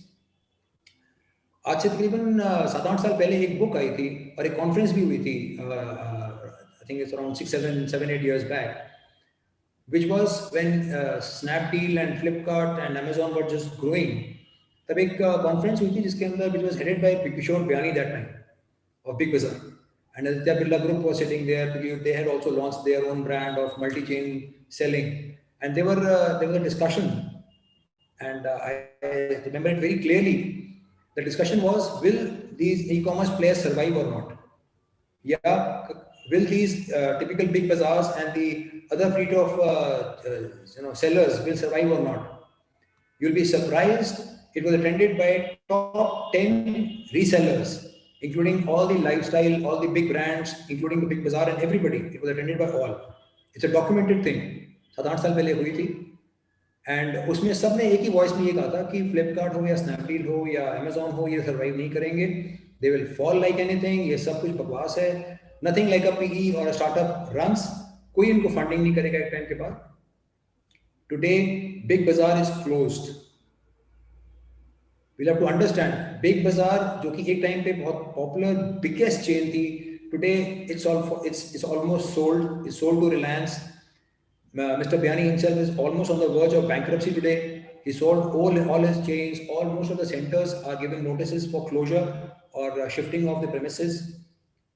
आज से तकरीबन 7-8 साल पहले एक book आई थी और एक कॉन्फ्रेंस भी हुई थी, I think it's around 7-8 years back, which was when Snapdeal and Flipkart and Amazon were just growing. तब एक कॉन्फ्रेंस हुई थी जिसके अंदर which was headed by Kishore Biani that time of Big Bazaar, and Aditya Birla Group was sitting there because they had also launched their own brand of multi-chain selling, and there was a discussion, and I remember it very clearly. The discussion was, will these e-commerce players survive or not? Yeah, will these typical big bazaars and the other fleet of sellers will survive or not? You'll be surprised. It was attended by top 10 resellers, including all the lifestyle, all the big brands, including the big bazaar and everybody. It was attended by all. It's a documented thing. 7-8 साल पहले हुई थी. And उसमें सब ने एक ही voice में ये कहा था कि फ्लिपकार्ट हो या स्नैपडील हो या अमेजोन हो, ये सर्वाइव नहीं करेंगे, they will fall like anything, ये सब कुछ बकवास है, नथिंग लाइक अ पीई और स्टार्टअप रन्स, कोई इनको फंडिंग नहीं करेगा एक टाइम के बाद. Today Big Bazaar is closed. We'll have to understand, Big Bazaar जो कि एक टाइम पे बहुत पॉपुलर बिगेस्ट चेन थी, today it's almost sold. It's sold to Reliance. Mr. Biani himself is almost on the verge of bankruptcy today. He sold all his chains. Most of the centers are given notices for closure or shifting of the premises.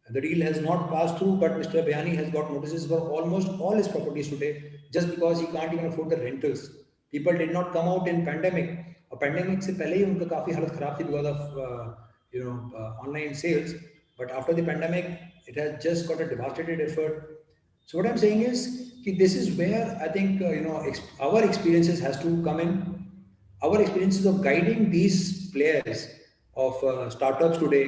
The deal has not passed through, but Mr. Biani has got notices for almost all his properties today, just because he can't even afford the rentals. People did not come out in pandemic. A pandemic से पहले ही उनका काफी हालत खराब थी because of online sales. But after the pandemic, it has just got a devastated effort. So what I'm saying is, this is where I think our experiences has to come in. Our experiences of guiding these players of startups today,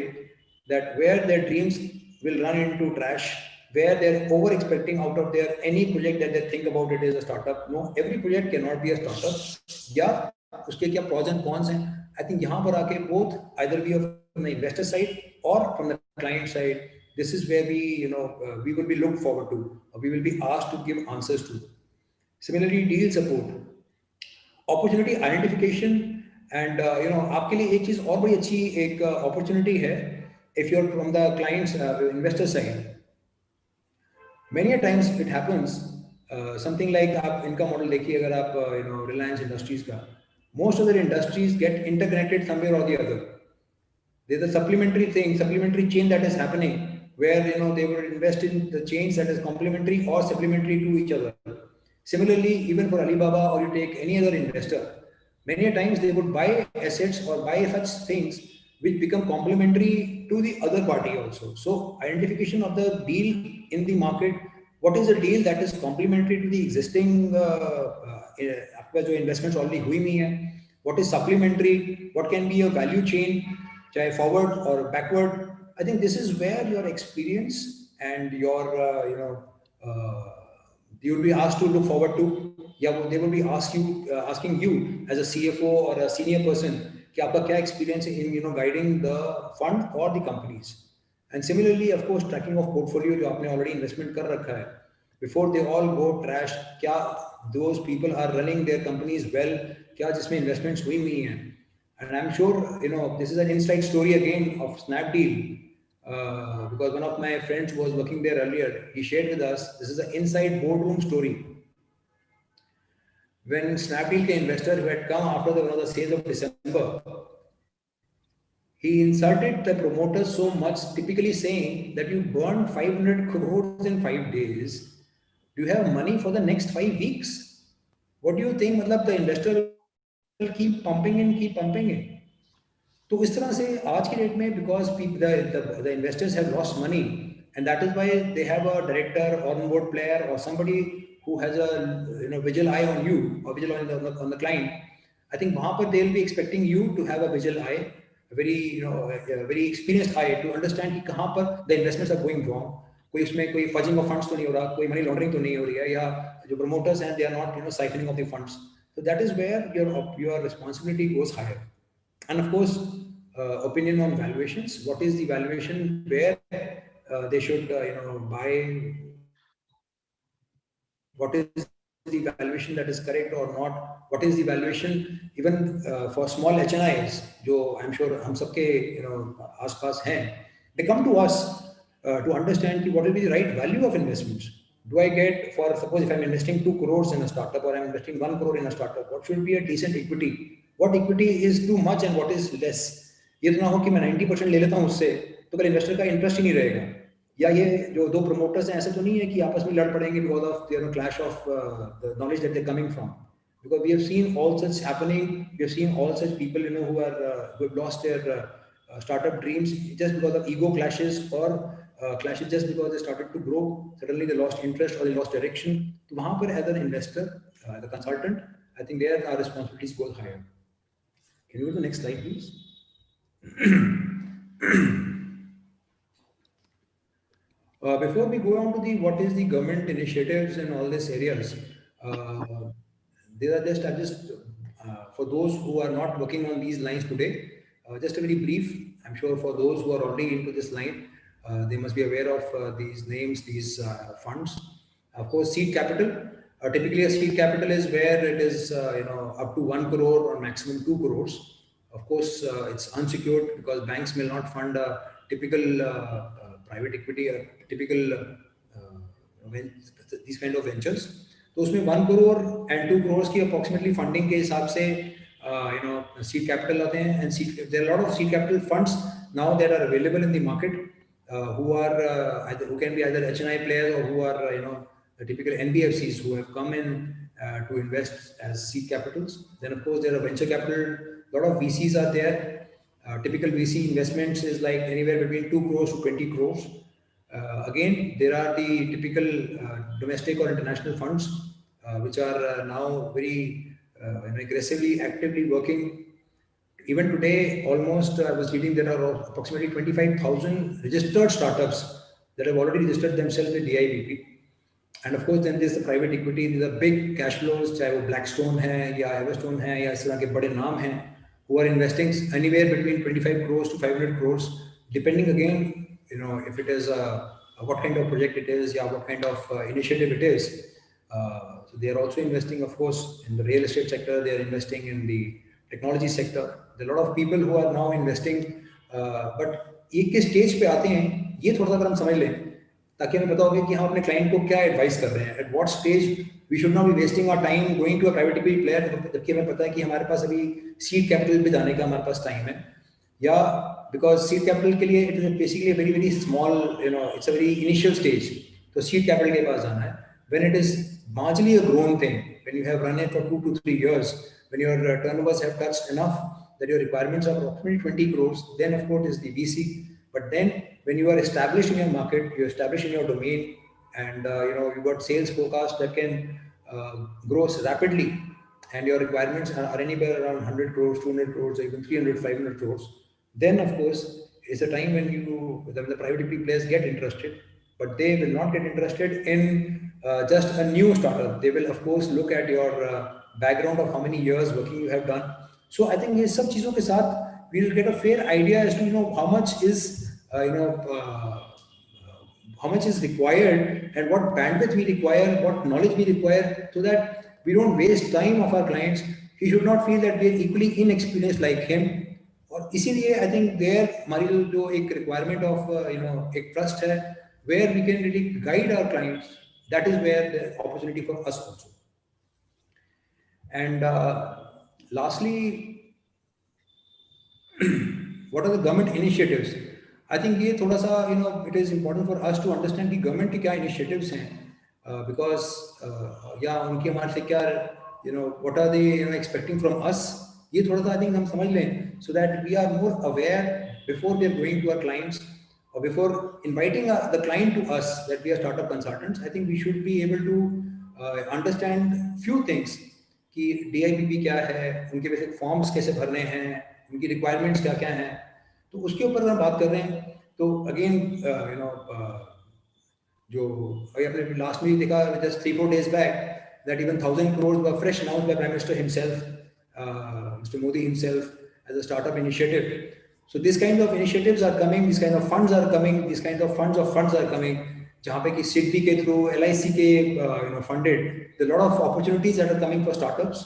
that where their dreams will run into trash, where they're over expecting out of their any project that they think about it as a startup. No, every project cannot be a startup. Yeah, उसके क्या pros and cons हैं. I think यहाँ पर आके both either be from the investor side or from the client side. This is where we will be looked forward to, or we will be asked to give answers to. Similarly, deal support, opportunity identification, and आपके लिए एक चीज और बड़ी अच्छी एक opportunity है if you're from the client's investor side. Many a times it happens something like आप इनका मॉडल देखिए, अगर आप Reliance Industries का, most of the industries get interconnected somewhere or the other. There's a supplementary chain that is happening, where they would invest in the chains that is complementary or supplementary to each other. Similarly, even for Alibaba, or you take any other investor, many a times they would buy assets or buy such things which become complementary to the other party also. So identification of the deal in the market, what is the deal that is complementary to the existing आपका जो investments already हुई हुई हैं, what is supplementary, what can be a value chain, चाहे forward or backward. I think this is where your experience and your you will be asked to look forward to. Yeah, they will be asking you as a CFO or a senior person कि आपका क्या experience in guiding the fund or the companies. And similarly, of course, tracking of portfolio जो आपने already investment कर रखा है, before they all go trash, क्या those people are running their companies well, क्या जिसमें investments हुई हुई हैं. And I'm sure this is an inside story again of Snapdeal, because one of my friends who was working there earlier, he shared with us, this is an inside boardroom story. When Snapdeal investor who had come after one of the sales of December, he insulted the promoters so much, typically saying that you burned 500 crores in 5 days. Do you have money for the next 5 weeks? What do you think? मतलब the investor will keep pumping in. तो इस तरह से आज की date में because the investors have lost money, and that is why they have a director or on-board player or somebody who has a visual eye on you or visual on the client. I think वहाँ पर they will be expecting you to have a visual eye, a very experienced eye to understand कि कहाँ पर the investments are going wrong. कोई उसमें कोई fudging of funds तो नहीं हो रहा, कोई money laundering तो नहीं हो रही है, या जो promoters हैं they are not siphoning of the funds. So that is where your responsibility goes higher. And of course, opinion on valuations. What is the valuation where they should buy? What is the valuation that is correct or not? What is the valuation even for small HNIs? जो I'm sure हम सबके आसपास हैं. They come to us to understand what will be the right value of investments. Do I get, for suppose if I'm investing 2 crores in a startup or I'm investing 1 crore in a startup, what should be a decent equity? What equity is too much and what is less? ये तो ना हो कि मैं 90% ले लेता हूँ उससे, तो फिर इन्वेस्टर का इंटरेस्ट ही नहीं रहेगा. या ये जो दो प्रमोटर्स हैं, ऐसा तो नहीं है कि आपस में लड़ पड़ेंगे because of clash of the knowledge that they're coming from. Because we have seen all such happening. We have seen all such people who have lost their startup dreams just because of ego clashes or clashes just because they started to grow. Suddenly they lost interest or they lost direction. So वहाँ पर as an investor, the consultant, I think there our responsibilities go higher. Can you go to the next slide, please? Before we go on to the what is the government initiatives in all these areas, these are just for those who are not working on these lines today, just a very brief. I'm sure for those who are already into this line, they must be aware of these names, these funds. Of course, seed capital. Typically, a seed capital is where it is up to 1 crore or maximum 2 crores. Of course, it's unsecured because banks will not fund a typical private equity or typical these kind of ventures. तो उसमें 1 crore and 2 crores की approximately funding के हिसाब से seed capital आते हैं, and there are a lot of seed capital funds now that are available in the market who can be either HNI players or who are the typical NBFCs who have come in to invest as seed capitals. Then of course there are venture capital. A lot of VCs are there. Typical VC investments is like anywhere between 2 crores to 20 crores. Again, there are the typical domestic or international funds which are now very aggressively, actively working. Even today, almost I was reading there are approximately 25,000 registered startups that have already registered themselves with DIBP. And of course, then there's the private equity. These are big cash flows, चाहे वो Blackstone है या Everstone है या इस तरह के बड़े नाम हैं, who are investing anywhere between 25 crores to 500 crores, depending again, if it is what kind of project it is, yeah, what kind of initiative it is. So they are also investing, of course, in the real estate sector. They are investing in the technology sector. There are a lot of people who are now investing, but एक के stage पे आते हैं, ये थोड़ा सा अगर हम समझ लें, ताकि हमें पता होगा कि हम अपने क्लाइंट को क्या एडवाइस कर रहे हैं. At what stage we should not be wasting our time going to a private equity player, जबकि हमें पता है कि हमारे पास अभी seed capital पे जाने का हमारे पास टाइम है, या because seed capital के लिए it is basically a very very small, it's a very initial stage. तो seed capital के पास जाना है. When it is marginally a grown thing, when you have run it for 2 to 3 years, when your turnovers have touched enough that your requirements are approximately 20 crores, then of course is the VC. But then when you are established in your market, you're established in your domain, and you got sales forecast that can grow rapidly, and your requirements are anywhere around 100 crores, 200 crores, or even 300, 500 crores, then of course it's a time when the private equity players get interested, but they will not get interested in just a new startup. They will of course look at your background of how many years working you have done. So I think ये सब चीजों के साथ we'll get a fair idea as to how much is how much is required and what bandwidth we require, what knowledge we require, so that we don't waste time of our clients. He should not feel that we are equally inexperienced like him. और इसीलिए I think there हमारी जो एक requirement of एक trust है, where we can really guide our clients. That is where the opportunity for us also. And lastly, what are the government initiatives? I think ये थोड़ा सा it is important for us to understand कि government की क्या initiatives हैं, because या उनकी हमारे से क्या what are they expecting from us, ये थोड़ा सा I think हम समझ लें, so that we are more aware before we are going to our clients or before inviting the client to us that we are startup consultants. I think we should be able to understand few things कि DIPP क्या है, उनके basic forms कैसे भरने हैं, उनकी requirements क्या क्या हैं. तो उसके ऊपर अगर हम बात कर रहे हैं तो अगेन जो अभी आपने लास्ट में देखा just 3-4 days back that even 1,000 crores were fresh announced by Prime Minister himself, Mr. Modi himself, as a startup initiative. So these kind of initiatives are coming, these kind of funds are coming, these kind of funds are coming, जहाँ पे कि SIDBI के through, LIC के funded. There are a lot of opportunities that are coming for startups.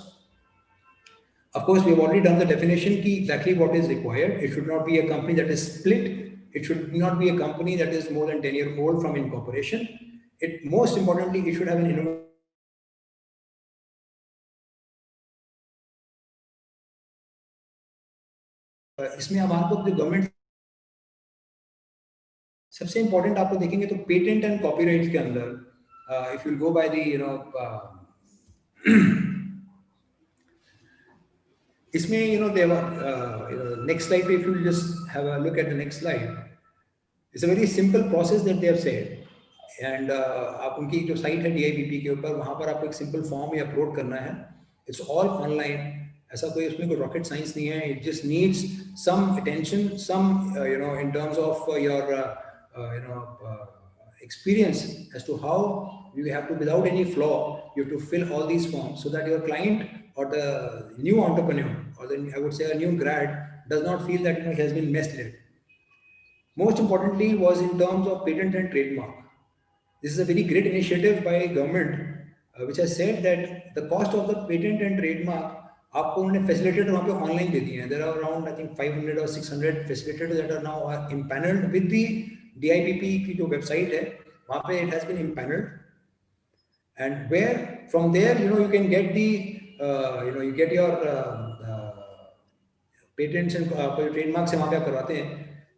Of course, we have already done the definition key exactly what is required. It should not be a company that is split. It should not be a company that is more than 10 years old from incorporation. Most importantly, it should have an innovation. इसमें अब आपको जो government सबसे important आपको देखेंगे तो patent and copyright के अंदर if you go by the इसमें next slide if you just have a look at the next slide, it's a very simple process that they have said, and आप उनकी जो site है DIPP के ऊपर वहाँ पर आपको एक सिंपल फॉर्म ही अपलोड करना है. It's all online. ऐसा कोई उसमें कोई रॉकेट साइंस नहीं है. It just needs some attention, some in terms of your experience as to how you have to, without any flaw, you have to fill all these forms so that your client or the new entrepreneur or I would say a new grad does not feel that he has been messed with. Most importantly was in terms of patent and trademark. This is a very great initiative by government which has said that the cost of the patent and trademark आपको उन्होंने facilitator वहाँ पे online दे दिए हैं. There are around I think 500 or 600 facilitators that are now impaneled with the DIPP की जो website है वहाँ पे it has been impaneled, and where from there you can get the you get your patents and trademarks से वहाँ पे आप करवाते हैं.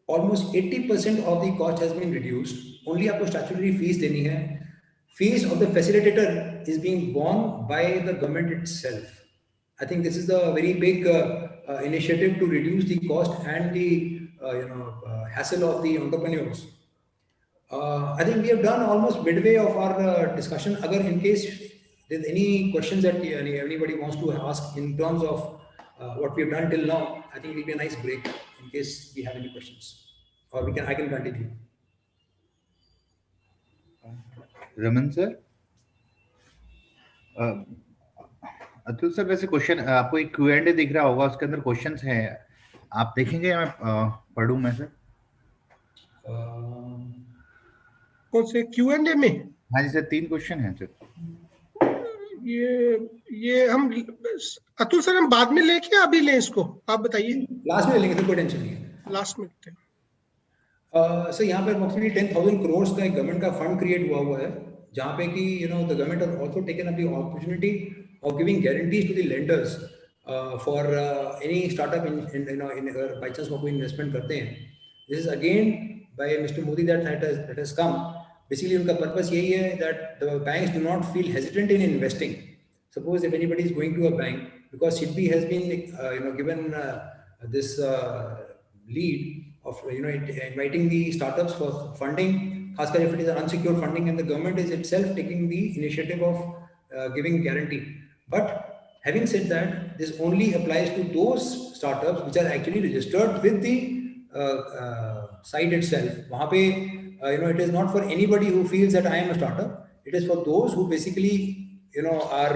Almost 80% of the cost has been reduced. Only आपको statutory fees देनी है. Fees of the facilitator is being borne by the government itself. I think this is a very big initiative to reduce the cost and the hassle of the entrepreneurs. I think we have done almost midway of our discussion. Agar in case there's any questions that anybody wants to ask in terms of what we have done till now, I think it will be a nice break in case we have any questions, or I can continue. Raman sir, Atul sir, वैसे question आपको एक Q&A दिख रहा होगा, उसके अंदर questions हैं, आप देखेंगे? मैं पढ़ूं मैं सर? कौन से Q&A में? हाँ जी सर, 3 क्वेश्चन हैं सर. ये हम अतुल सर हम बाद में लेके अभी लें इसको, आप बताइए. लास्ट में लेंगे तो कोई टेंशन नहीं है. लास्ट में लेते हैं. सर यहाँ पे approximately 10,000 crores का एक गवर्नमेंट का फंड क्रिएट हुआ है, जहाँ पे कि the government has also taken up the opportunity of giving guarantees to the lenders for any startup in by chance वो कोई investment करते हैं. This is again by Mr. Modi that has come. Basically उनका purpose यही है that the banks do not feel hesitant in investing. Suppose if anybody is going to a bank, because SIDBI has been given this lead of inviting the startups for funding खासकर if it is an unsecured funding and the government is itself taking the initiative of giving guarantee. But having said that, this only applies to those startups which are actually registered with the site itself. वहाँ पे it is not for anybody who feels that I am a startup. It is for those who basically are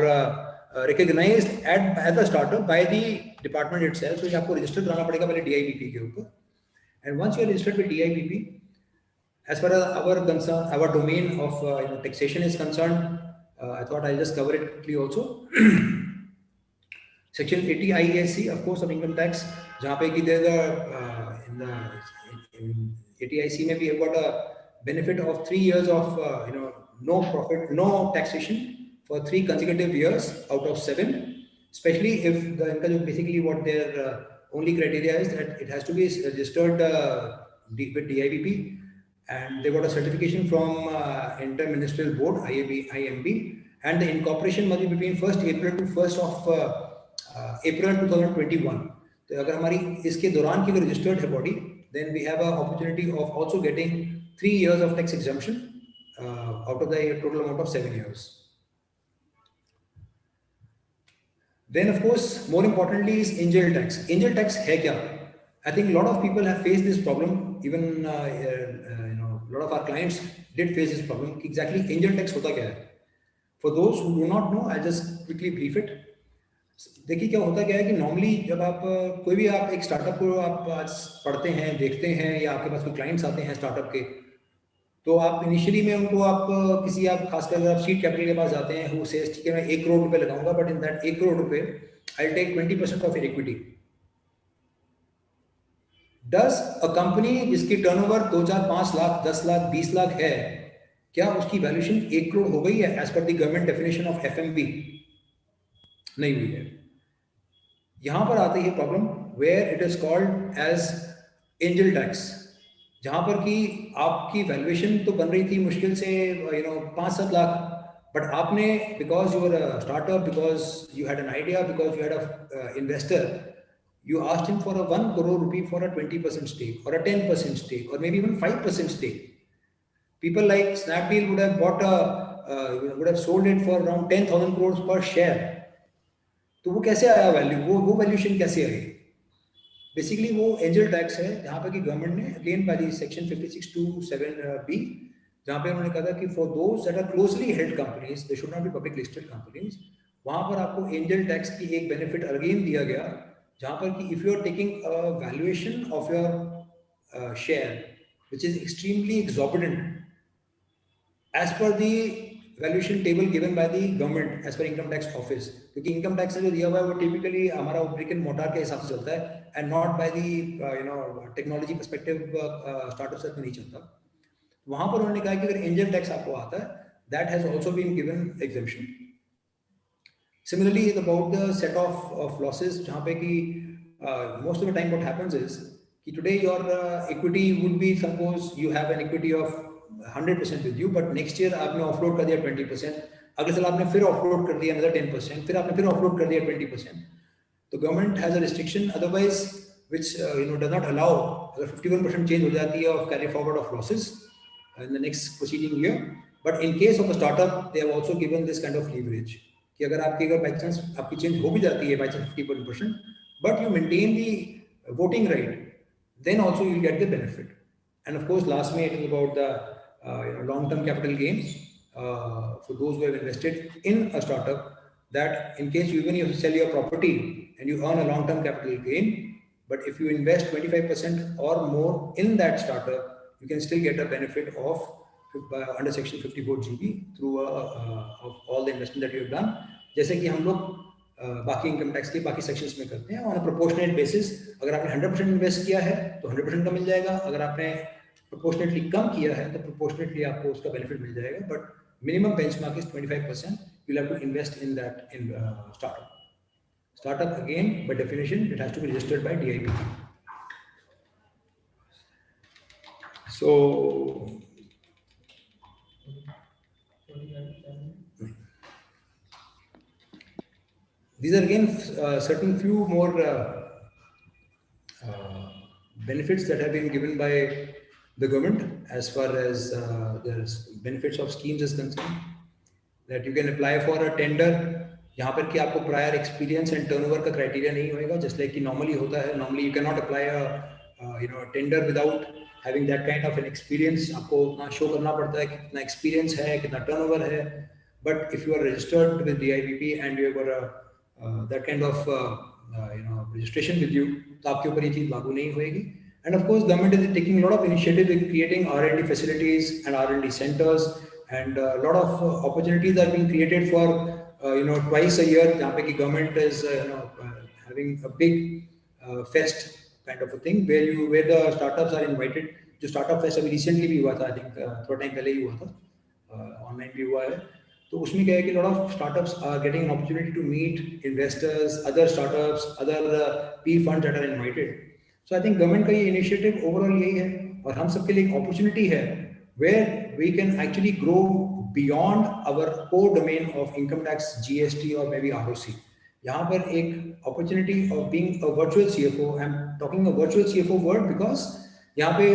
recognized as a startup by the department itself. So आपको register कराना पड़ेगा पहले DIPP के ऊपर. And once you are registered with DIPP, as far as our concern, our domain of taxation is concerned, I thought I'll just cover it quickly also. Section 80 IAC, of course, of income tax, जहाँ पे कि in 80 IC में we have got a benefit of 3 years of no profit, no taxation for 3 consecutive years out of 7, especially if the income basically what their only criteria is that it has to be registered with DIPP, and they got a certification from Inter-Ministerial Board IMB, and the incorporation must be between 1st April to 1st of April 2021. तो अगर हमारी इसके दौरान की अगर registered है body, then we have an opportunity of also getting 3 years of tax exemption out of the total amount of 7 years. Then, of course, more importantly is angel tax. Angel tax है क्या? I think a lot of people have faced this problem. Even a lot of our clients did face this problem. Exactly, angel tax होता क्या है? For those who do not know, I'll just quickly brief it. देखिए क्या होता क्या है कि normally जब आप कोई भी आप एक स्टार्टअप को आप आज पढ़ते हैं, देखते हैं, या आपके पास कोई क्लाइंट्स आते हैं स्टार्टअप के, तो आप इनिशियली में उनको आप किसी आप खासकर अगर आप सीड कैपिटल के पास जाते हैं, हु सेज ठीक है मैं 1 करोड़ रुपए लगाऊंगा, बट इन दैट 1 करोड़ रुपए I will take 20% of your equity. Does a company जिसकी टर्नओवर 2, 4, 5 लाख, 10 लाख, 20 लाख है, क्या उसकी वैल्यूएशन 1 करोड़ हो गई है as per the government definition of FMB? नहीं हुई है. यहां पर आती है problem where it is called as angel tax, जहां पर कि आपकी वैल्यूएशन तो बन रही थी मुश्किल से 5-7 लाख, बट आपने because you are a startup, because you had an idea, because you had a investor, you asked him for a 1 crore rupee for a 20% stake or a 10% stake or maybe even 5% stake. People like Snapdeal would have would have sold it for around 10,000 crores per share. तो वो कैसे आया value, वो valuation कैसे आई? Basically वो angel tax है, जहाँ पर कि गवर्नमेंट ने again by the section 56(2)(7)(b), जहाँ पे उन्होंने कहा था कि for those that are closely held companies, they should not be public listed companies, वहाँ पर आपको एंजल टैक्स की एक बेनिफिट अगेन दिया गया, जहाँ पर कि if you are taking a valuation of your share which is extremely exorbitant as per the valuation table given by the government as per income tax office, क्योंकि income tax जो दिया हुआ है वो टिपिकली हमारा ब्रिक एंड मोर्टार के हिसाब से चलता है and not by the technology perspective startup से नहीं चलता. वहां पर उन्होंने कहा कि अगर एंजल टैक्स आपको आता है, that has also been given exemption. Similarly, is about the set of losses, जहाँ पे कि most of the time what happens is कि today your equity would be, suppose you have an equity of 100% with you, but next year आपने offload कर दिया 20%, अगले साल आपने फिर offload कर दिया another 10%, फिर आपने फिर offload कर दिया 20%. तो government has a restriction otherwise which does not allow, अगर 51% change हो जाती है of carry forward of losses in the next preceding year, but in case of a startup they have also given this kind of leverage कि अगर आपकी by chance आपकी change हो भी जाती है by chance 51%, but you maintain the voting right, then also you will get the benefit. And of course last में it is about the long term capital gains for those who have invested in a startup, that in case even you sell your property and you earn a long term capital gain, but if you invest 25% or more in that startup, you can still get a benefit of under section 54GB through of all the investment that you have done, जैसे कि हम लोग बाकी income tax के बाकी sections में करते हैं ऑन अ प्रोपोर्शनेट बेसिस. अगर आपने 100% इन्वेस्ट किया है तो 100% का मिल जाएगा, अगर आपने प्रोपोर्शनेटली कम किया है तो प्रोपोर्शनेटली आपको उसका बेनिफिट मिल जाएगा, but minimum benchmark is 25%. You have to invest in that in startup again by definition it has to be registered by DIPP. So these are again certain few more benefits that have been given by the government as far as the benefits of schemes is concerned, that you can apply for a tender यहाँ पर कि आपको prior experience and turnover का criteria नहीं होएगा, just like कि normally होता है. Normally you cannot apply a tender without having that kind of an experience. आपको उतना show करना पड़ता है कि कितना experience है, कितना turnover है. But if you are registered with DIBP and you have got that kind of registration with you, तो आपके ऊपर ये चीज लागू नहीं होएगी. And of course, government is taking a lot of initiative in creating R&D facilities and R&D centers, and a lot of opportunities are being created for twice a year. जहाँ पे कि government is having a big fest kind of a thing where the startups are invited. जो startup fest अभी recently भी हुआ था, I think थोड़ा time पहले ही हुआ था, online भी हुआ है. तो उसमें क्या है कि lot of startups are getting an opportunity to meet investors, other startups, other PE funds that are invited. So I think government का ये initiative overall यही है, और हम सबके लिए एक opportunity है where we can actually grow beyond our core domain of income tax, GST or maybe ROC. यहाँ पर एक opportunity of being a virtual CFO. I'm talking a virtual CFO word because यहाँ पे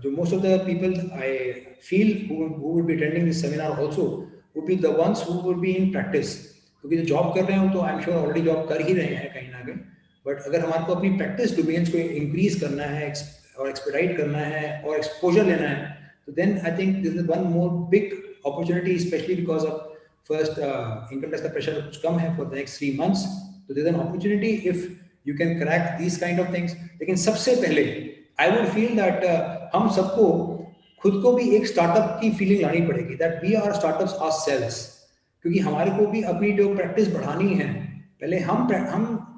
जो most of the people I feel who would be attending this seminar also would be the ones who would be in practice. क्योंकि जो job कर रहे हैं तो I'm sure already job कर ही रहे हैं कहीं ना कहीं. बट अगर हमारे को अपनी प्रैक्टिस डोमेन्स को इंक्रीज करना है और एक्सपेडाइट करना है और एक्सपोजर लेना है, तो then I think this is one more big opportunity, specially because of first income tax का प्रेशर कुछ कम है फॉर द नेक्स्ट 3 months. तो there is an opportunity if you can crack these kind of things. लेकिन सबसे पहले I would feel that हम सबको खुद को भी एक स्टार्टअप की फीलिंग लानी पड़ेगी, that we are startups ourselves, क्योंकि हमारे को भी अपनी जो प्रैक्टिस बढ़ानी है. पहले हम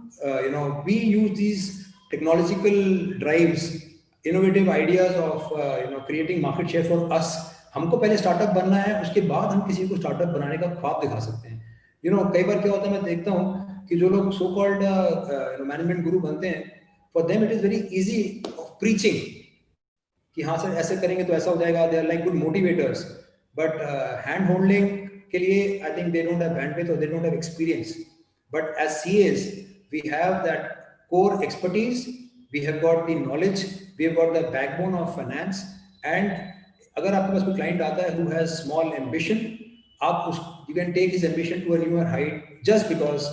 we use these technological drives, innovative ideas of creating market share for us. हमको पहले स्टार्टअप बनना है, उसके बाद हम किसी को स्टार्टअप बनाने का ख्वाब दिखा सकते हैं. कई बार क्या होता है, मैं देखता हूँ कि जो लोग सो कॉल्ड मैनेजमेंट गुरु बनते हैं, for them it is very easy of preaching कि हाँ सर ऐसे करेंगे तो ऐसा हो जाएगा. They are like good motivators, but hand holding के लिए I think they don't have bandwidth और they don't have experience. But as CS we have that core expertise, we have got the knowledge, we have got the backbone of finance. And अगर आपके पास कोई client आता है who has small ambition, you can take his ambition to a newer height just because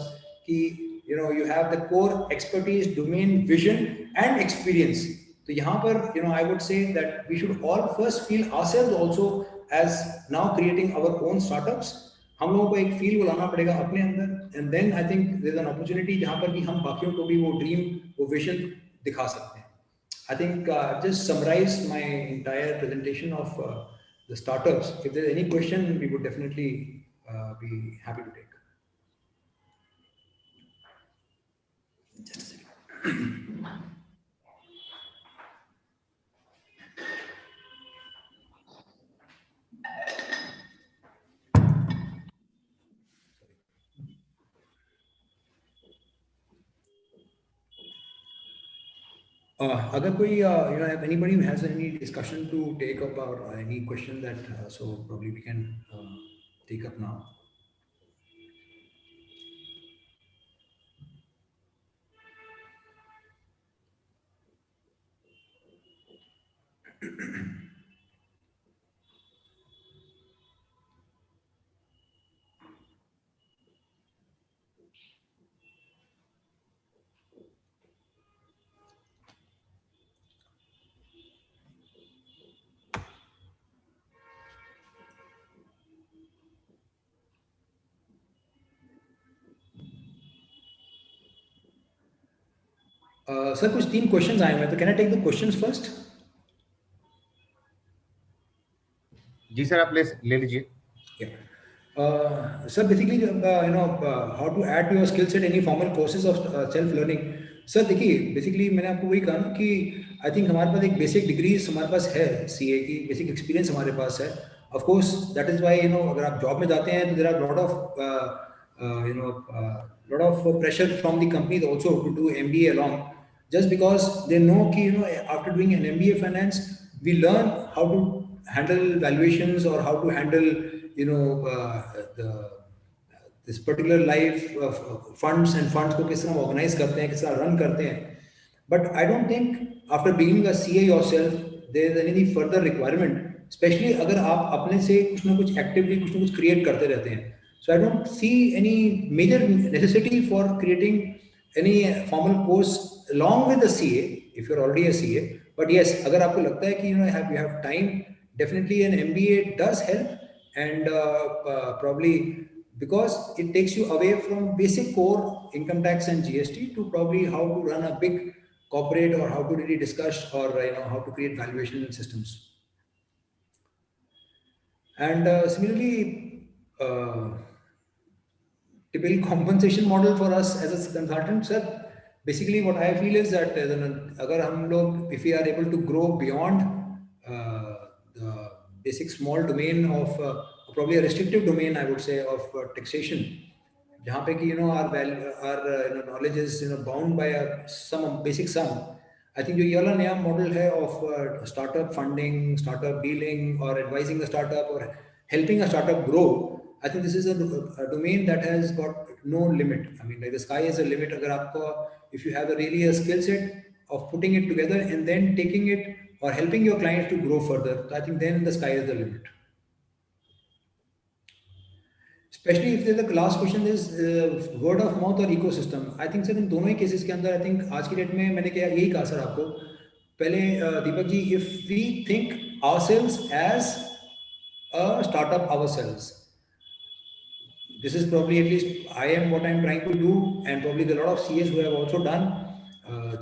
you have the core expertise, domain, vision and experience. तो यहाँ पर I would say that we should all first feel ourselves also as now creating our own startups. हम लोगों को एक feel को लाना पड़ेगा अपने अंदर, and then I think there is an opportunity जहां पर कि हम बाकियों को भी वो ड्रीम, वो विजन दिखा सकते हैं. I think just summarise my entire presentation of the startups. If there is any question we would definitely be happy to take. अगर कोई if anybody has any discussion to take up or any question that so probably we can take up now. Sir कुछ 3 questions आए हुए हैं, तो can I take the questions first? जी sir, आप ले लीजिए. Sir basically how to add to your skill set any formal courses of self learning. Sir देखिए बेसिकली मैंने आपको वही कहा ना कि आई थिंक हमारे पास एक बेसिक डिग्री हमारे पास है, सीए की बेसिक एक्सपीरियंस हमारे पास है. Of course that is why अगर आप जॉब में जाते हैं तो there are lot of pressure from the companies also to do MBA along, just because they know ki after doing an MBA finance we learn how to handle valuations or how to handle this particular life funds and funds को किस तरह organize करते हैं, किस तरह run करते हैं. But I don't think after being a CA yourself there is any further requirement, especially अगर आप अपने से कुछ ना कुछ actively कुछ ना कुछ create करते रहते हैं. So I don't see any major necessity for creating any formal course along with the CA if you're already a CA. But yes, अगर आपको लगता है कि you have time, definitely an MBA does help, and probably because it takes you away from basic core income tax and GST to probably how to run a big corporate or how to really discuss or how to create valuation systems. And similarly, typical compensation model for us as a consultant, sir, basically what I feel is that agar hum log, if we are able to grow beyond the basic small domain of probably a restrictive domain, I would say, of taxation, jahan pe ki our value, our knowledge is bound by some basic sum. I think जो ये वाला नया model है of startup funding, startup dealing, or advising the startup or helping a startup grow, I think this is a domain that has got no limit. I mean, like the sky is a limit. अगर आपको, if you have really a skill set of putting it together and then taking it or helping your clients to grow further, I think then the sky is the limit. Especially if the last question is word of mouth or ecosystem. I think sir इन दोनों ही cases के अंदर I think आज की date में मैंने क्या यही कहा सर आपको पहले Deepak ji, if we think ourselves as a startup ourselves, this is probably, at least I am what I'm trying to do, and probably there are a lot of CAs who have also done,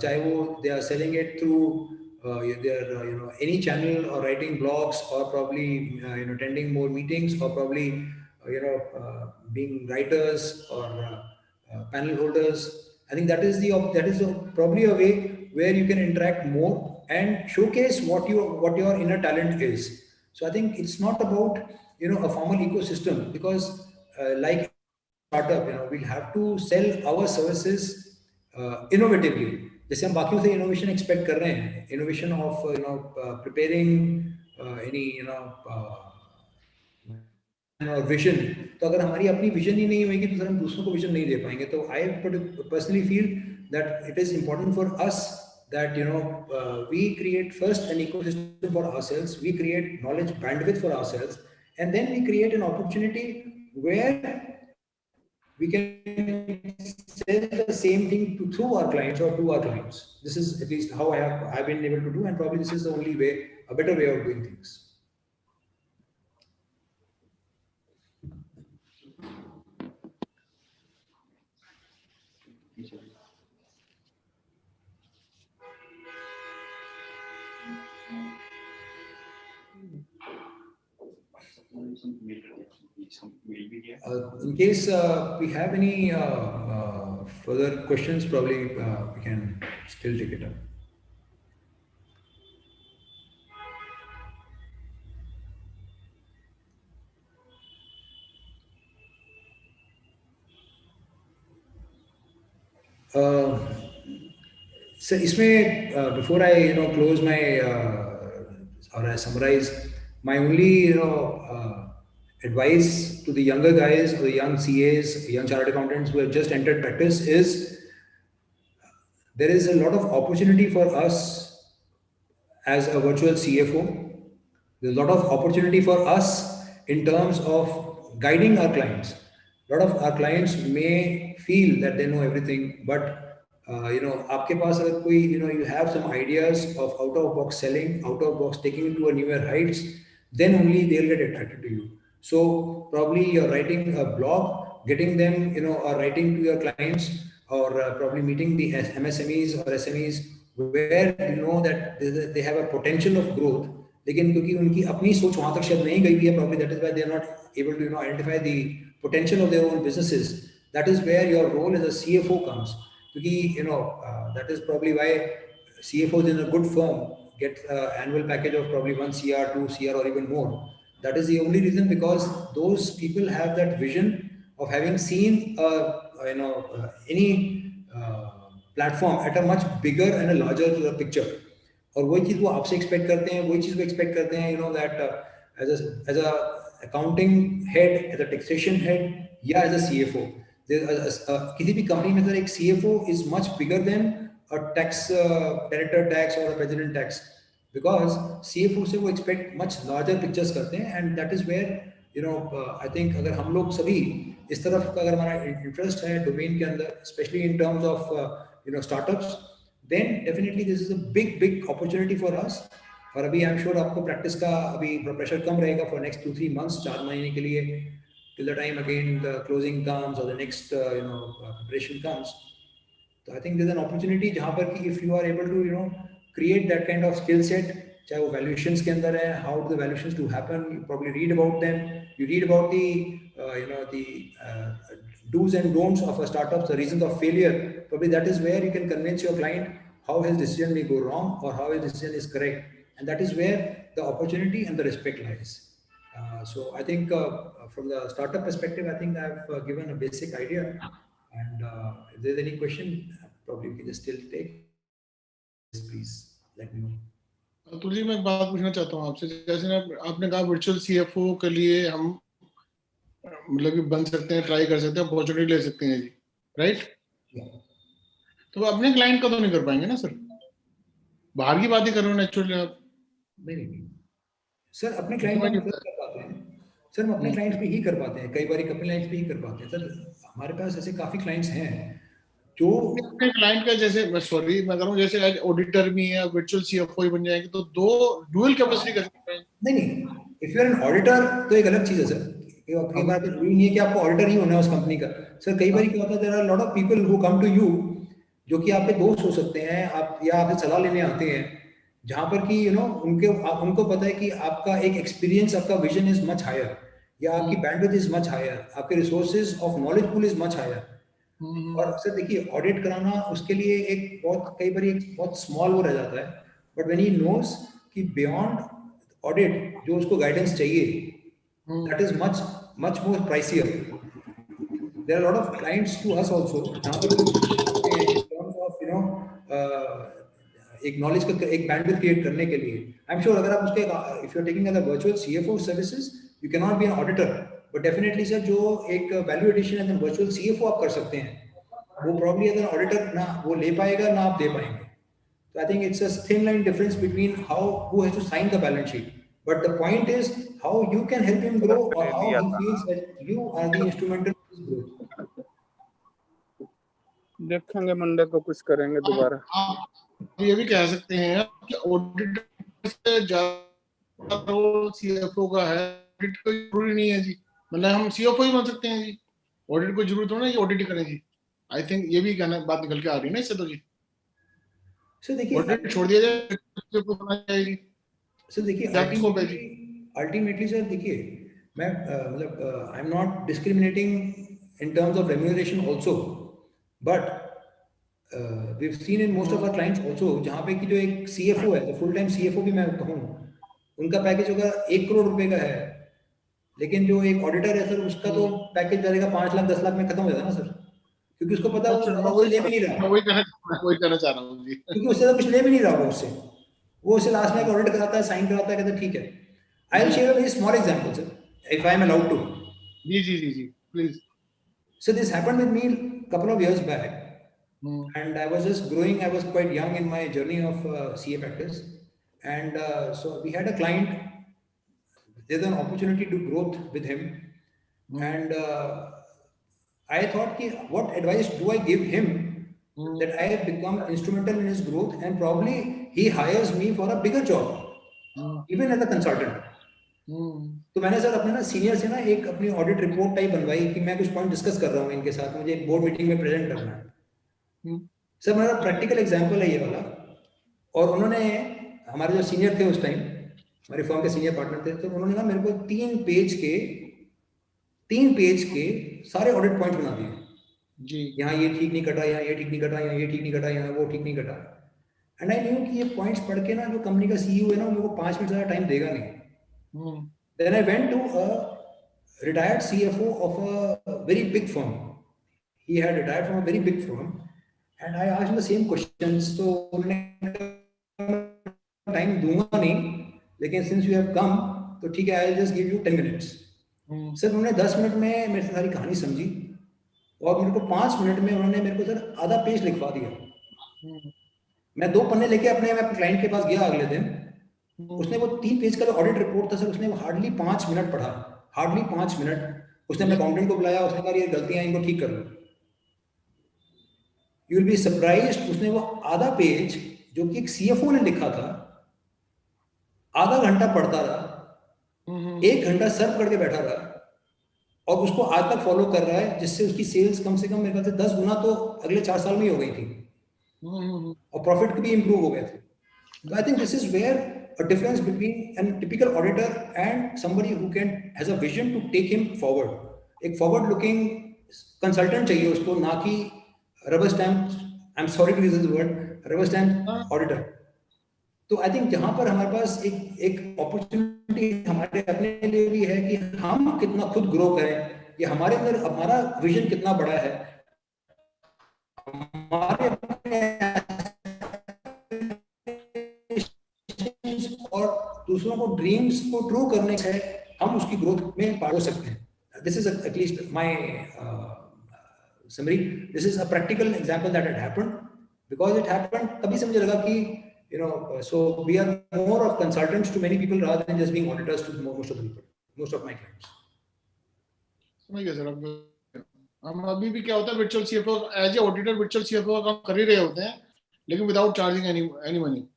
chahe wo they are selling it through their any channel or writing blogs or probably attending more meetings or probably being writers or panel holders. I think that is probably a way where you can interact more and showcase what your inner talent is. So I think it's not about a formal ecosystem, because like startup, we'll have to sell our services innovatively. जैसे हम बाकियों से innovation expect कर रहे हैं, innovation of preparing any और vision, तो अगर हमारी अपनी विजन ही नहीं होगी तो सर हम दूसरों को विजन नहीं दे पाएंगे. तो I personally feel that it is important for us that we create first an ecosystem for ourselves, we create knowledge bandwidth for ourselves, and then we create an opportunity where we can sell the same thing through our clients or to our clients. This is at least how I've been able to do, and probably this is the only way, a better way of doing things. In case we have any further questions, probably we can still take it up. So इसमें before I close my or I summarize, my only advice to the younger guys or the young CAs, young chartered accountants who have just entered practice is there is a lot of opportunity for us as a virtual CFO. There's a lot of opportunity for us in terms of guiding our clients. A lot of our clients may feel that they know everything, but आपके पास अगर कोई you have some ideas of out of box selling, out of box taking it to a newer heights, then only they'll get attracted to you. So probably you're writing a blog, getting them or writing to your clients, or probably meeting the MSMEs or SMEs where that they have a potential of growth, लेकिन क्योंकि उनकी अपनी सोच वहां तक शायद नहीं गई हुई है, probably that is why they are not able to identify the potential of their own businesses. That is where your role as a CFO comes, क्योंकि that is probably why CFOs in a good firm get annual package of probably 1 CR, 2 CR, or even more. That is the only reason, because those people have that vision of having seen any platform at a much bigger and a larger picture. और वही चीज वो आपसे expect करते हैं, वही चीज वो एक्सपेक्ट करते हैं that as a accounting head, as a taxation head, या as a CFO. किसी भी कंपनी में सर एक CFO is much bigger than a tax director tax or a president tax. because CFO से वो expect much larger pictures करते हैं, and that is where I think अगर हम लोग सभी इस तरफ का अगर हमारा interest है domain के अंदर, especially in terms of startups, then definitely this is a big opportunity for us. और अभी I'm sure आपको practice का अभी pressure कम रहेगा for next 2-3 months, 4 महीने के लिए, till the time again the closing comes or the next preparation comes. So I think there's an opportunity जहाँ पर कि if you are able to create that kind of skill set, चाहे वो valuations के अंदर है, how do the valuations do happen, you probably read about them, you read about the do's and don'ts of a startup, the reasons of failure. Probably that is where you can convince your client how his decision may go wrong or how his decision is correct, and that is where the opportunity and the respect lies. So I think from the startup perspective, I think I've given a basic idea, and if there's any question, probably we can just still take. Please let me know. Atul ji, मैं एक बात पूछना चाहता हूँ आपसे, जैसे ना आपने कहा वर्चुअल सीएफओ के लिए हम मतलब कि बन सकते हैं, ट्राई कर सकते हैं, अपॉर्चुनिटी ले सकते हैं जी, राइट? तो अपने क्लाइंट का तो नहीं कर पाएंगे ना सर, बाहर की बात ही कर रहे हो नेचुरली आप। नहीं सर, अपने क्लाइंट हम कर पाते हैं सर, हम अपने क्लाइंट्स पे ही कर पाते हैं, कई बार अपने क्लाइंट्स पे ही कर पाते हैं सर। हमारे पास ऐसे काफी क्लाइंट्स हैं जो अपने क्लाइंट का, जैसे मैं सॉरी मैं करूँ, जैसे आज ऑडिटर भी है, वर्चुअल सीएफओ ही बन जाएंगे, तो दो डुअल कैपेसिटी कर सकते हैं। नहीं, if you are an auditor तो एक अलग चीज है सर, कई बार तो जरूरी नहीं है कि आपको ऑडिटर ही होना है उस कंपनी का सर। कई बार क्या होता है, there are lot of people who come to you, जो कि आपके दोस्त हो सकते हैं, आप या आपसे सलाह लेने आते हैं, जहां पर कि उनको पता है कि आपका एक एक्सपीरियंस, आपका विजन इज मच हायर, या आपकी बैंडविड्थ इज मच हायर, आपके resources of knowledge pool is much higher. और सर देखिए, ऑडिट कराना उसके लिए एक बहुत, कई बार एक बहुत स्मॉल वो रह जाता है, बट व्हेन ही नोज कि बियॉन्ड ऑडिट जो उसको गाइडेंस चाहिए, that is much more pricier. There are lot of clients to us also, जहां पर इन टर्म्स ऑफ एक नॉलेज का एक बैंडविड्थ क्रिएट करने के लिए, आई एम श्योर अगर आप उसके, if you are taking as a virtual CFO services, you can not be an auditor, but definitely sir जो एक value addition as an virtual CFO आप कर सकते हैं, वो प्रॉब्ली एज एन ऑडिटर ना वो ले पाएगा ना आप दे पाएंगे। So I think it's a thin line difference between who has to sign the balance sheet, but the point is how you can help him grow, or how he feels that you are the instrumental of his growth. देखेंगे Monday को कुछ करेंगे दोबारा। आप ये भी कह सकते हैं कि ऑडिटर से ज्यादा रोल सीएफओ का है, ऑडिट कोई जरूरी नहीं है जी, मतलब हम सीएफओ ही बन सकते हैं जी, ऑडिट को जरूरत हो ना ये ऑडिट करें जी। आई थिंक ये भी कहना बात निकल के आ रही है ना इससे, तो जी सो देखिए, ऑडिट छोड़ दिया जाए, सीएफओ बनना चाहिए। सो देखिए अल्टीमेटली सर देखिए, मैं मतलब I am not discriminating in terms of remuneration also, but we have seen in most of our clients also, जहां पे कि जो एक सीएफओ है, फुल टाइम सीएफओ भी मैं कहूं, उनका पैकेज अगर 1 करोड़ रुपए का है, लेकिन जो एक ऑडिटर है सर, उसका तो पैकेज जाएगा 5 लाख 10 लाख में खत्म हो जाएगा ना सर, क्योंकि उसको पता है वो उससे ले भी नहीं रहा, वही कहना चाह रहा हूँ जी, क्योंकि उससे तो कुछ ले भी नहीं रहा वो उससे लास्ट में ऑडिट कराता है, साइन कराता है, कहता है ठीक है। I will share a very small example sir, if I am allowed to. जी please. So this happened with me couple of years back, and I was just growing. I was quite young in my journey of CA practice, and so we had a client. There's an opportunity to growth with him, and I thought, ki, what advice do I give him that I have become instrumental in his growth, and probably he hires me for a bigger job, even as a consultant. तो मैंने sir अपने ना senior से ना एक अपनी audit report type बनवाई कि मैं कुछ पॉइंट डिस्कस कर रहा हूँ इनके साथ, मुझे एक बोर्ड मीटिंग में प्रेजेंट करना है। सर मेरा प्रैक्टिकल एग्जांपल है ये वाला, और उन्होंने, हमारे जो सीनियर थे उस टाइम, हमारे फर्म के सीनियर पार्टनर थे, तो उन्होंने ना मेरे को 3 पेज के सारे ऑडिट पॉइंट बना दिए जी, यहाँ ये ठीक नहीं कटा, यहाँ ये ठीक नहीं कटा, यहाँ ये ठीक नहीं कटा, यहाँ वो ठीक नहीं कटा। एंड आई न्यू कि ये पॉइंट्स पढ़ के ना जो कंपनी का सीईओ है ना, मेरे को 5 मिनट ज़्यादा टाइम देगा नहीं। Then I went to a retired CFO of a very big firm. He had retired from a very big firm, and I asked him the same questions. So उन्होंने time दूंगा नहीं, लेकिन since you have come, तो ठीक है, I'll just give you 10 minutes. Sir उन्होंने 10 minute में मेरे से सारी कहानी समझी, और मेरे को 5 मिनट में उन्होंने मेरे को सर आधा पेज लिखवा दिया। मैं 2 पन्ने लेके अपने क्लाइंट के पास गया अगले दिन, उसने वो 3 पेज का जो ऑडिट रिपोर्ट था सर, उसने हार्डली 5 मिनट पढ़ा, हार्डली 5 मिनट। उसने अपने अकाउंटेंट को बुलाया, उसने कहा ये गलतियां इनको ठीक कर लो। यू विल बी सरप्राइज्ड, उसने वो आधा पेज जो कि एक सीएफओ ने लिखा था, आधा घंटा पढ़ता रहा, 1 घंटा सर पकड़ के बैठा रहा, और उसको आज तक फॉलो कर रहा है, जिससे उसकी सेल्स कम से कम मेरे ख्याल से 10 गुना तो अगले 4 साल में ही हो गई थी, और प्रॉफिट भी इंप्रूव हो गए थे। So I think this is where a difference between a typical auditor and somebody who has a vision to take him forward. एक forward looking consultant चाहिए उसको, ना कि rubber stamp, I'm sorry to use this word, rubber stamp auditor. तो I think जहाँ पर हमारे पास एक opportunity हमारे अपने लिए भी है कि हम कितना खुद grow करें, या हमारे अंदर हमारा vision कितना बड़ा है, हमारे अपने और दूसरों को ड्रीम्स को ट्रू करने से हम उसकी ग्रोथ में पार्ट हो सकते हैं। This is at least my summary, this is a practical example that had happened, because it happened. तभी से मुझे लगा कि you know, so we are more of consultants to many people rather than just being auditors to most of the people, most of my clients. समझ गया sir. हम अभी भी क्या होता है, virtual CFO as a auditor virtual CFO का काम कर ही रहे होते हैं, लेकिन without charging any money.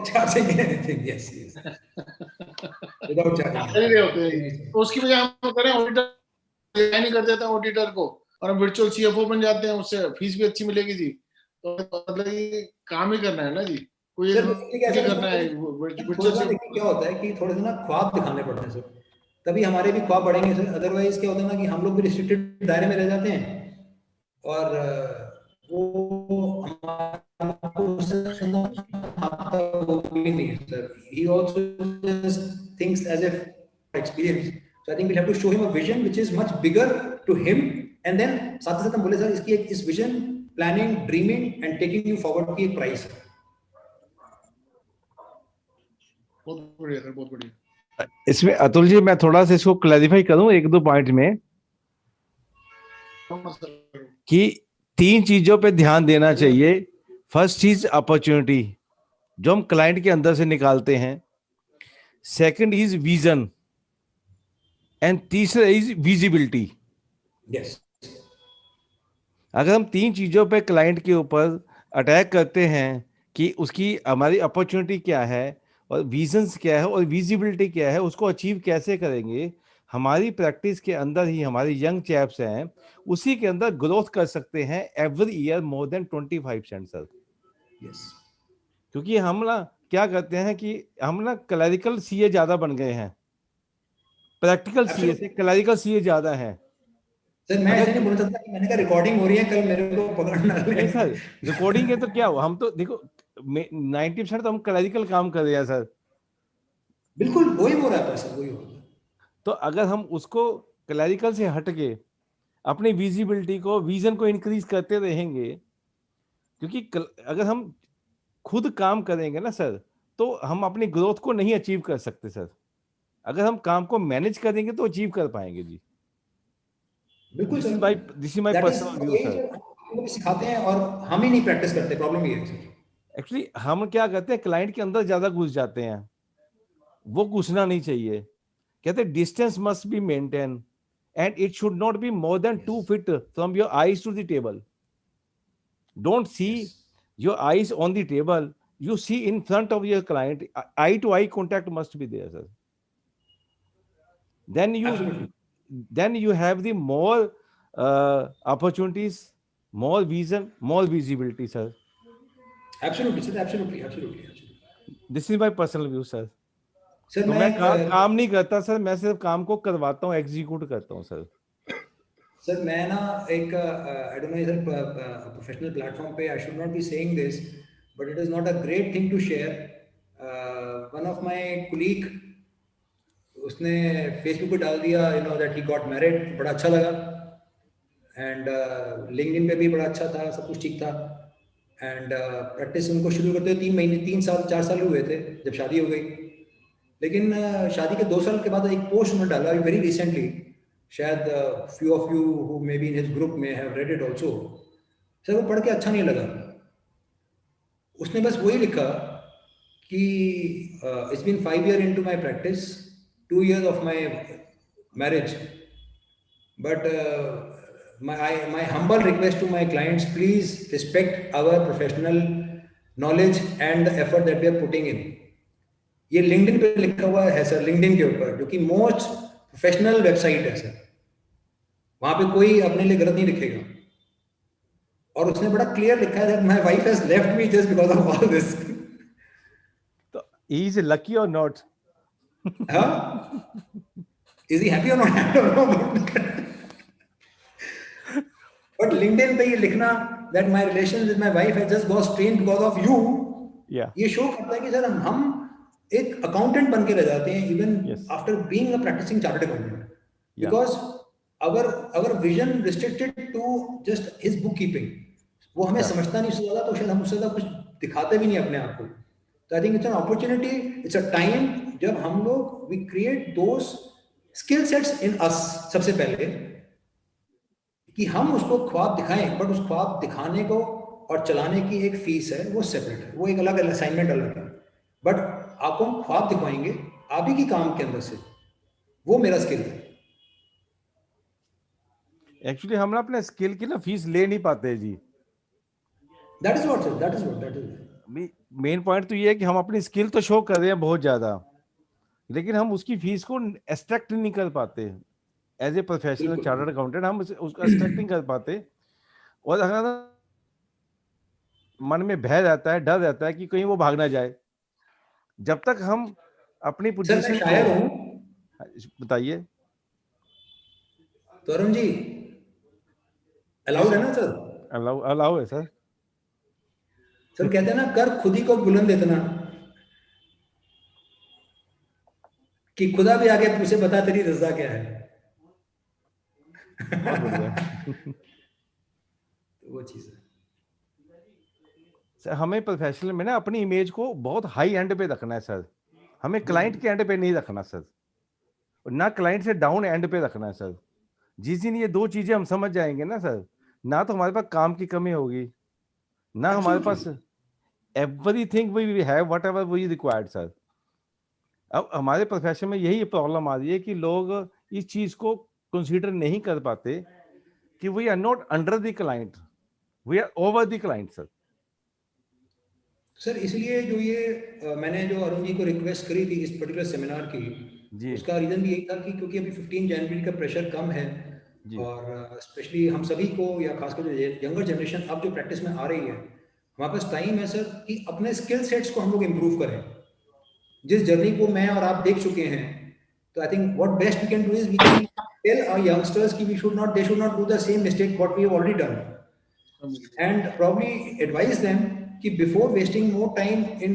Charging anything, yes yes, without charging कर ही रहे होते हैं। तो उसकी वजह हम करें, ऑडिटर नहीं कर देते हैं ऑडिटर को, और हम वर्चुअल सीएफओ बन जाते हैं, उससे फीस भी अच्छी मिलेगी जी। तो मतलब ये काम ही करना है ना जी, कोई करना है वर्चुअल। क्या होता है कि थोड़े से ना ख्वाब दिखाने पड़ते हैं सर, तभी हमारे भी ख्वाब बढ़ेंगे सर। अदरवाइज क्या होता है ना कि हम लोग भी रिस्ट्रिक्टेड दायरे में रह जाते हैं, और वो नहीं है sir. He also just thinks as if experience. So I think we'll have to show him a vision which is much bigger to him, and then साथ ही साथ हम बोले सर इसकी इस vision, planning, dreaming and taking you forward की एक price है। बहुत बढ़िया सर, बहुत बढ़िया। इसमें अतुल जी मैं थोड़ा सा इसको क्लैरिफाई करूं 1-2 पॉइंट में, कि 3 चीजों पे ध्यान देना चाहिए। फर्स्ट चीज अपॉर्चुनिटी जो हम क्लाइंट के अंदर से निकालते हैं, सेकंड इज विजन, एंड तीसरा इज विजिबिलिटी। यस, अगर हम 3 चीजों पे क्लाइंट के ऊपर अटैक करते हैं कि उसकी हमारी अपॉर्चुनिटी क्या है और विजन्स क्या है और विजिबिलिटी क्या है, उसको अचीव कैसे करेंगे, हमारी प्रैक्टिस के अंदर ही हमारे यंग चैप्स हैं उसी के अंदर ग्रोथ कर सकते हैं every year more than 25% sir. Yes, क्योंकि हम ना क्या करते हैं कि हम ना क्लरिकल सीए ज्यादा बन गए हैं, प्रैक्टिकल सीए से क्लरिकल सीए ज्यादा है सर। मैं ऐसे नहीं बोल सकता कि मैंने कहा रिकॉर्डिंग हो रही है, कल मेरे को पकड़ना नहीं सर। रिकॉर्डिंग है तो क्या हुआ, हम तो देखो 90% तो हम क्लरिकल काम कर रहे हैं सर। बिल्कुल वही हो रहा है सर, वही हो रहा है। तो अगर हम उसको क्लरिकल से हट के अपनी विजिबिलिटी को, विजन को इंक्रीज करते रहेंगे, क्योंकि अगर हम खुद काम करेंगे ना सर तो हम अपनी ग्रोथ को नहीं अचीव कर सकते सर। अगर हम काम को मैनेज करेंगे तो अचीव कर पाएंगे जी। बिल्कुल sir, this is my personal view sir. हम भी सिखाते हैं और हम ही नहीं प्रैक्टिस करते, प्रॉब्लम ये है सर। एक्चुअली हम क्या करते हैं, क्लाइंट के अंदर ज्यादा घुस जाते हैं, वो घुसना नहीं चाहिए। कहते हैं distance must be maintain and it should not be more than 2 feet from your eyes to the table. Don't see your eyes on the table, you see in front of your client, eye to eye contact must be there sir. Then you have the more opportunities, more vision, more visibility sir. Absolutely sir, absolutely. This is my personal view sir. Sir तो मैं काम नहीं करता sir, मैं सिर्फ काम को करवाता हूँ, एग्जीक्यूट करता हूँ सर। सर मैं ना एक आई डोंट नो इधर प्रोफेशनल प्लेटफॉर्म पे I should not be saying this, but it is not a great thing to share. One of my colleague, उसने Facebook पे डाल दिया you know that he got married, बड़ा अच्छा लगा, and LinkedIn पे भी बड़ा अच्छा था, सब कुछ ठीक था, and प्रैक्टिस उनको शुरू करते हुए 3 महीने 3 साल 4 साल हुए थे जब शादी हो गई। लेकिन शादी के 2 साल के बाद एक पोस्ट उन्होंने डाला वेरी रिसेंटली, शायद few of you who may be in his group may have read it also. Sir वो पढ़ के अच्छा नहीं लगा। उसने बस वही लिखा कि it's been 5 years into my practice, 2 years of my marriage, but my humble request to my clients, please respect our professional knowledge and the effort that we are putting in. ये लिंक्डइन पे लिखा हुआ है sir, LinkedIn के ऊपर, जो कि most professional website है सर, वहां पे कोई अपने लिए गलत नहीं लिखेगा, और उसने बड़ा क्लियर लिखा है that my wife has left me just because of all this. तो he is lucky or not? Huh? Is he happy or not? I don't know. But LinkedIn पे ये लिखना that my relations with my wife has just got strained because of you, Yeah. ये show करता है कि sir हम एक accountant बन के रह जाते हैं even Yes. after being a practicing chartered accountant, Yeah. because our vision restricted to just his bookkeeping. वो हमें Yeah. समझता नहीं उससे ज्यादा, तो शायद हम उससे ज्यादा कुछ दिखाते भी नहीं अपने आप को. तो I think it's an opportunity, it's a time जब हम लोग we create those skill sets in us सबसे पहले, कि हम उसको ख्वाब दिखाएं, बट उस ख्वाब दिखाने को और चलाने की एक फीस है, वो सेपरेट है, वो एक अलग असाइनमेंट अलग है, बट आपको हम ख्वाब दिखाएंगे आप ही की काम के अंदर से, वो मेरा स्किल है. एक्चुअली हम ना अपने स्किल की ना फीस ले नहीं पाते जी. That is what sir, that is main point तो ये है कि हम अपनी स्किल तो शो कर रहे हैं बहुत ज्यादा, लेकिन हम उसकी फीस को एक्सट्रैक्ट नहीं कर पाते. एज ए प्रोफेशनल बिल्कुल. चार्टर्ड अकाउंटेंट हम उसको एक्सट्रैक्ट नहीं कर पाते, और अगर मन में भय रहता है, डर रहता है कि कहीं वो भाग ना जाए. जब तक हम अपनी सर मैं पोजीशन शायर हूँ, बताइए. तो अरुण जी अलाउड है ना सर? अलाउ है सर. सर कहते हैं ना, कर खुद ही को बुलंद इतना कि खुदा भी आगे पूछे बता तेरी रजा क्या है. बहुत बढ़िया. वो चीज है सर हमें प्रोफेशनल में ना अपनी इमेज को बहुत हाई एंड पे रखना है सर. हमें क्लाइंट के एंड पे नहीं रखना सर, ना क्लाइंट से डाउन एंड पे रखना है सर. जिस दिन ये दो चीजें हम समझ जाएंगे ना सर, ना तो हमारे पास काम की कमी होगी, ना हमारे पास everything we have whatever we required sir. अब हमारे प्रोफेशन में यही प्रॉब्लम आ रही है कि लोग इस चीज को कंसीडर नहीं कर पाते कि we are not under the client, we are over the client sir. Sir. इसलिए जो ये मैंने जो अरुण जी को रिक्वेस्ट करी थी इस पर्टिकुलर सेमिनार की जी. उसका रीजन भी यही था कि क्योंकि अभी 15 जनवरी का प्रेशर कम है, जी. और स्पेशली हम सभी को, या खासकर जो यंगर जनरेशन अब जो प्रैक्टिस में आ रही है, हमारे पास टाइम है सर कि अपने स्किल सेट्स को हम लोग इम्प्रूव करें. जिस जर्नी को मैं और आप देख चुके हैं, तो I think what best we can do is we can tell our youngsters कि they should not do the same mistake what we have already done, and probably advise them कि before wasting more time in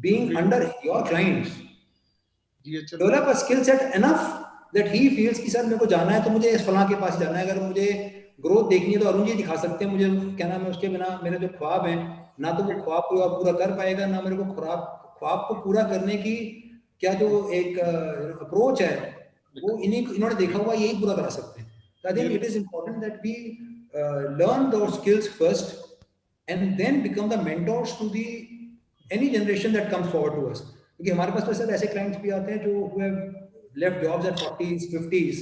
being under your clients, develop a skill set enough that he feels कि sir मेरे को जाना है तो मुझे इस फलां के पास जाना है, अगर मुझे ग्रोथ देखनी है तो अरुण जी दिखा सकते हैं मुझे, क्या नाम है, उसके बिना मेरे जो ख्वाब हैं, ना तो वो ख्वाब कोई और पूरा कर पाएगा, ना मेरे को ख्वाब को पूरा करने की क्या जो एक अप्रोच है वो इन्होंने देखा हुआ यही पूरा करा सकते हैं. I think it is important that we learn those skills first and then become the mentors to the any generation that comes forward to us. क्योंकि हमारे पास तो सर ऐसे clients भी आते हैं जो who have left jobs at 40s, 50s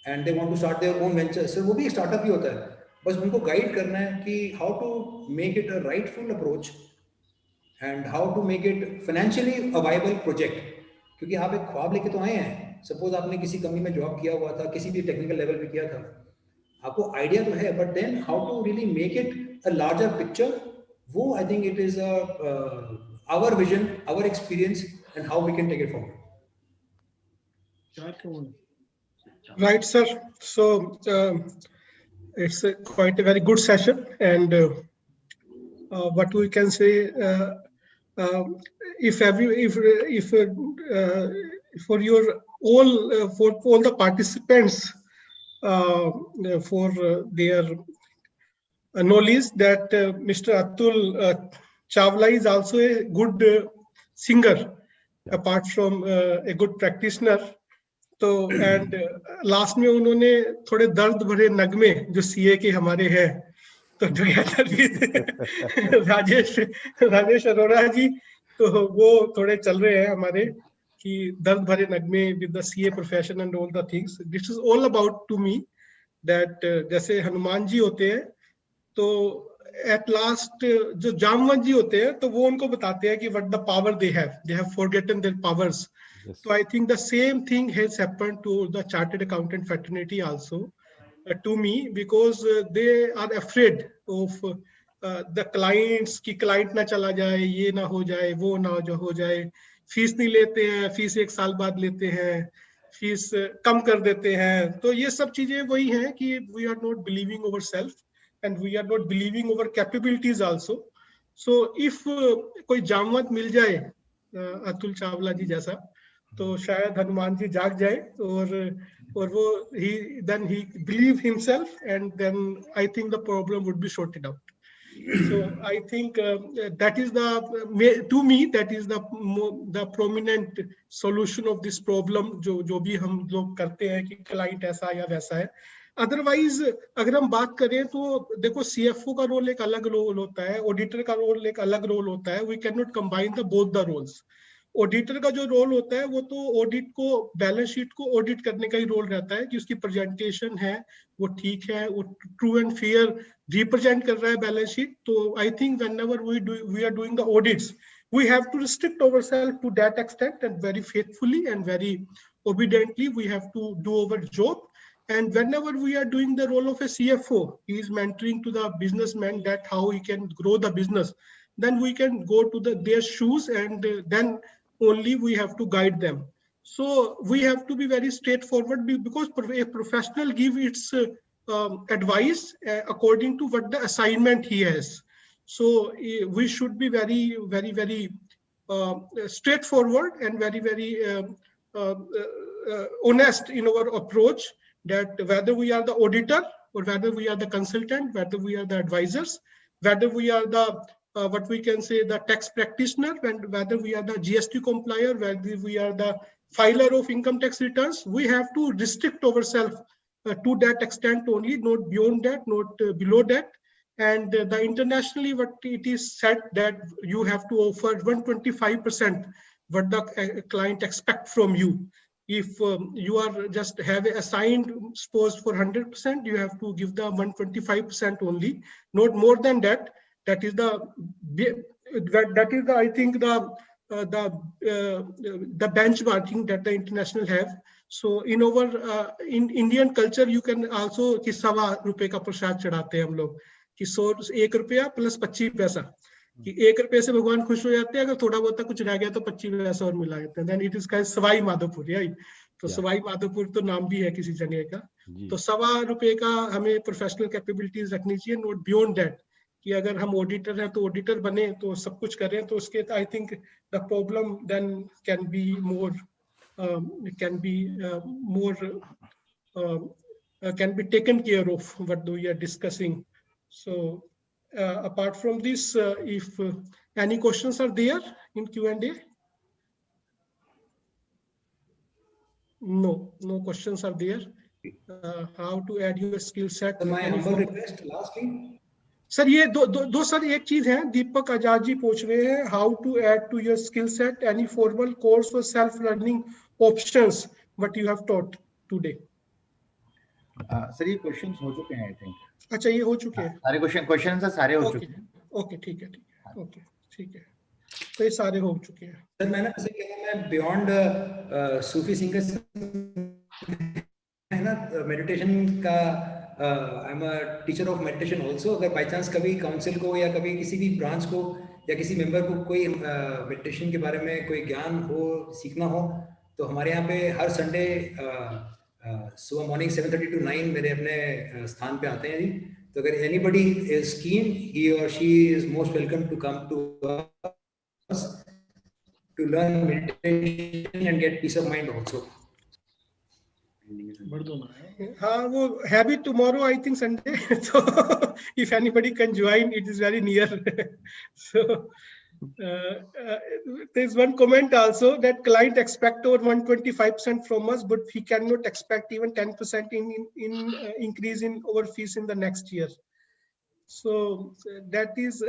and they want to start their own ventures. Sir वो भी एक startup ही होता है, बस उनको guide करना है कि how to make it a rightful approach and how to make it financially a viable project. क्योंकि आप एक ख्वाब लेके तो आए हैं, सपोज आपने किसी कंपनी में जॉब किया हुआ था, किसी भी टेक्निकल लेवल पे किया था, आपको आइडिया तो है, but then how to really make it a larger picture, wo I think it is our vision, our experience, and how we can take it forward. Right, sir. So it's quite a very good session, and what we can say, if for your all the participants, for their knowledge that Mr. Atul Chawla is also a good singer, apart from a good practitioner. तो and last में उन्होंने थोड़े दर्द भरे नगमे जो CA के हमारे हैं, तो राजेश अरोड़ा जी तो वो थोड़े चल रहे हैं हमारे कि दर्द भरे नगमे with the CA profession and all the things. This is all about to me that जैसे हनुमान जी होते हैं तो एट लास्ट जो जामवंत जी होते हैं तो वो उनको बताते हैं कि what the power they have forgotten there powers. Yes. So I think the same thing has happened to the chartered accountant fraternity also, to me, because they are afraid of the clients कि client ना चला जाए, ये ना हो जाए, वो ना हो जाए, फीस नहीं लेते हैं, फीस 1 साल बाद लेते हैं, फीस कम कर देते हैं. तो ये सब चीजें वही हैं कि we are not believing ourselves and we are not believing our capabilities also. So if कोई जामवंत मिल जाए अतुल चावला जी जैसा, तो शायद हनुमान जी जाग जाए और वो then he believe himself and then I think the problem would be sorted out. So I think that is to me that is the prominent solution of this problem जो भी हम लोग करते हैं कि क्लाइंट ऐसा या वैसा है. अदरवाइज अगर हम बात करें तो देखो सीएफओ का रोल एक अलग रोल होता है, ऑडिटर का रोल एक अलग रोल होता है. We can not combine the both the roles. Auditor का जो रोल होता है वो तो ऑडिट को, बैलेंस शीट को ऑडिट करने का ही रोल रहता है कि उसकी प्रेजेंटेशन है वो ठीक है, वो ट्रू एंड फेयर रिप्रेजेंट कर रहा है बैलेंस शीट. तो I think whenever we are doing the audits we have to restrict ourselves to that extent and very faithfully and very obediently we have to do our job. And whenever we are doing the role of a CFO, he is mentoring to the businessman that how he can grow the business, then we can go to their shoes and then only we have to guide them. So we have to be very straightforward because a professional give its advice according to what the assignment he has. So we should be very straightforward and very honest in our approach, that whether we are the auditor or whether we are the consultant, whether we are the advisors, whether we are the what we can say the tax practitioner, whether we are the GST complier, whether we are the filer of income tax returns, we have to restrict ourselves to that extent only, not beyond that, not below that. And the internationally what it is said that you have to offer 125% what the client expect from you. If you are just have assigned suppose for 100%, you have to give the 125% only, not more than that. That is the I think the benchmarking that the international have. So in our in Indian culture you can also कि ₹1.25 का प्रसाद चढ़ाते हैं हम लोग कि 1 रुपया plus 25 पैसा, कि 1 रुपये से भगवान खुश हो जाते हैं, अगर थोड़ा बहुत कुछ रह गया तो 25 पैसा और मिला देते हैं. Then it is called Sawai Madhopur. तो सवाई माधोपुर तो नाम भी है किसी जगह का. तो ₹1.25 का हमें प्रोफेशनल कैपेबिलिटीज रखनी चाहिए, नोट बियॉन्ड दैट कि अगर हम ऑडिटर हैं तो ऑडिटर बने तो सब कुछ करें, तो उसके I think the problem then can be more can be taken care of what we are discussing. So apart from this, if any questions are there in Q&A? No questions are there. How to add your skill set? My humble request lastly. Sir ये दो sir एक चीज है, दीपक आजाद जी पूछ रहे हैं how to add to your skill set any formal course और self learning options what you have taught today. Sir ये क्वेश्चंस हो चुके हैं आई थिंक. अच्छा ये हो चुके हैं सारे क्वेश्चन सारे हो चुके हैं. ओके ठीक है ओके ठीक है, तो ये सारे हो चुके हैं. सर मैंने जैसे कहा मैं बियॉन्ड सूफी सिंगर है ना, मेडिटेशन का I am a teacher of meditation also. अगर बाई चांस कभी काउंसिल को या कभी किसी भी ब्रांच को या किसी मेंबर को कोई मेडिटेशन के बारे में कोई ज्ञान हो, सीखना हो, तो हमारे यहाँ पे हर संडे सुबह मॉर्निंग 7:30 to 9 मेरे अपने स्थान पे आते हैं जी. तो अगर एनीबडी इज कीन, ही और she is most welcome to come to us to learn meditation and get peace of mind also. हाँ वो है भी tomorrow I think Sunday. So if anybody can join, it is very near. So there's one comment also that client expect over 125% from us, but he cannot expect even 10% in increase in our fees in the next year. So that is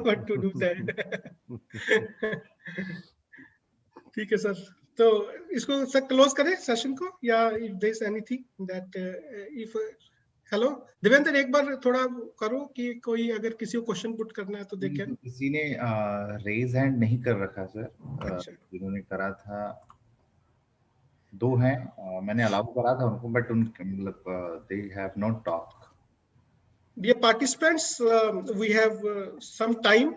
what to do that. ठीक है sir, तो इसको sir close करें session को, या if there is anything that if hello Devendra, एक बार थोड़ा करो कि कोई अगर किसी को क्वेश्चन पुट करना है तो दे कैन। किसी ने रेज हैंड नहीं कर रखा सर, अच्छा, जिन्होंने करा था 2 हैं, मैंने अलाउ करा था उनको, बट उनके मतलब they have not talk. dear participants, we have some time.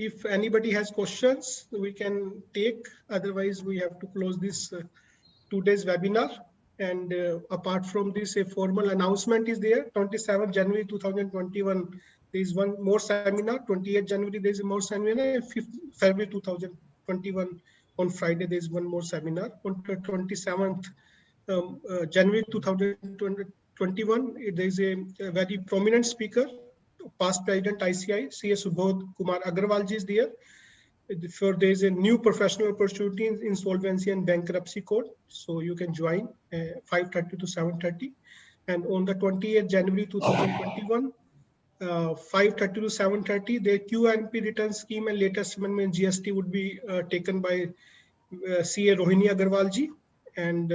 If anybody has questions, we can take. Otherwise, we have to close this today's webinar. And apart from this, a formal announcement is there. 27th January 2021, there is one more seminar. 28th January, there is a more seminar. 5th February 2021, on Friday, there is one more seminar. On 27th January 2021, there is a very prominent speaker, past president ICI, CS Subodh Kumar Agarwal ji is there. For there is a new professional opportunity in insolvency and bankruptcy code, so you can join 5:30 to 7:30. And on the 28th January 2021, 5:30 to 7:30, the QNP return scheme and latest amendment GST would be taken by CA Rohini Agarwal ji. And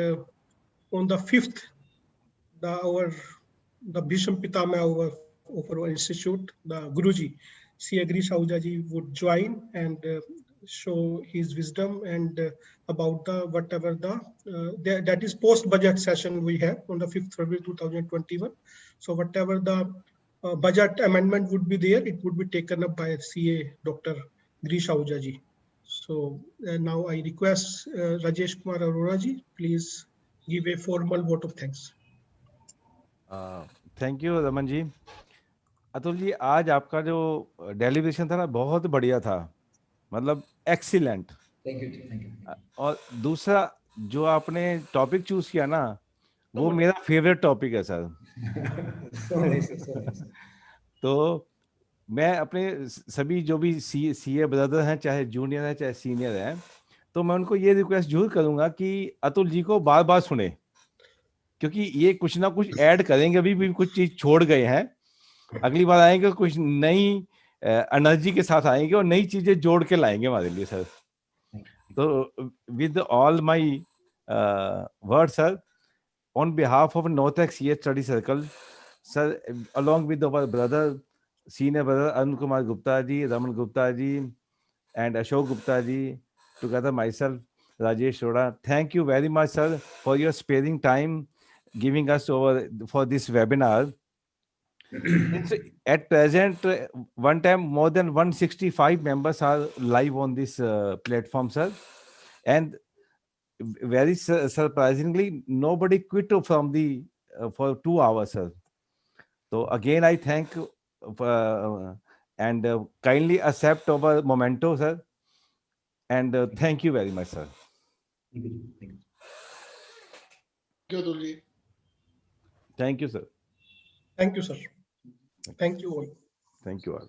on the 5th, the Bhisham Pitama of our institute, the Guruji, C.A. Girish Ahuja ji would join and show his wisdom and about the whatever that is post-budget session we have on the 5th February 2021. So whatever the budget amendment would be there, it would be taken up by C.A. Dr. Girish Ahuja ji. So now I request Rajesh Kumar Arora ji, please give a formal vote of thanks. Thank you Raman ji. Atul ji, आज आपका जो deliberation था ना, बहुत बढ़िया था, मतलब excellent. Thank you, thank you. और दूसरा जो आपने टॉपिक चूज किया ना, वो मेरा फेवरेट टॉपिक है sir. So nice, so nice. तो मैं अपने सभी जो भी सीए ब्रदर हैं, चाहे जूनियर हैं चाहे सीनियर हैं, तो मैं उनको ये रिक्वेस्ट जरूर करूंगा कि अतुल जी को बार बार सुने, क्योंकि ये कुछ ना कुछ ऐड करेंगे, अभी भी कुछ चीज छोड़ गए हैं, अगली बार आएंगे कुछ नई एनर्जी के साथ आएंगे और नई चीजें जोड़ के लाएंगे हमारे लिए सर। तो with all my word sir, on behalf of Northec CA study circle sir, along with our brother, senior brother Arun Kumar Gupta ji, Raman Gupta ji, and Ashok Gupta ji, together myself, Rajesh Roda, thank you very much, sir, for your sparing time, giving us over for this webinar. At present, one time more than 165 members are live on this platform, sir, and very surprisingly, nobody quit from the for 2 hours, sir. So again, I thank and kindly accept our memento, sir. And thank you very much, sir. Thank you. Thank you. Thank you, sir. Thank you, sir. Thank you all. Thank you all.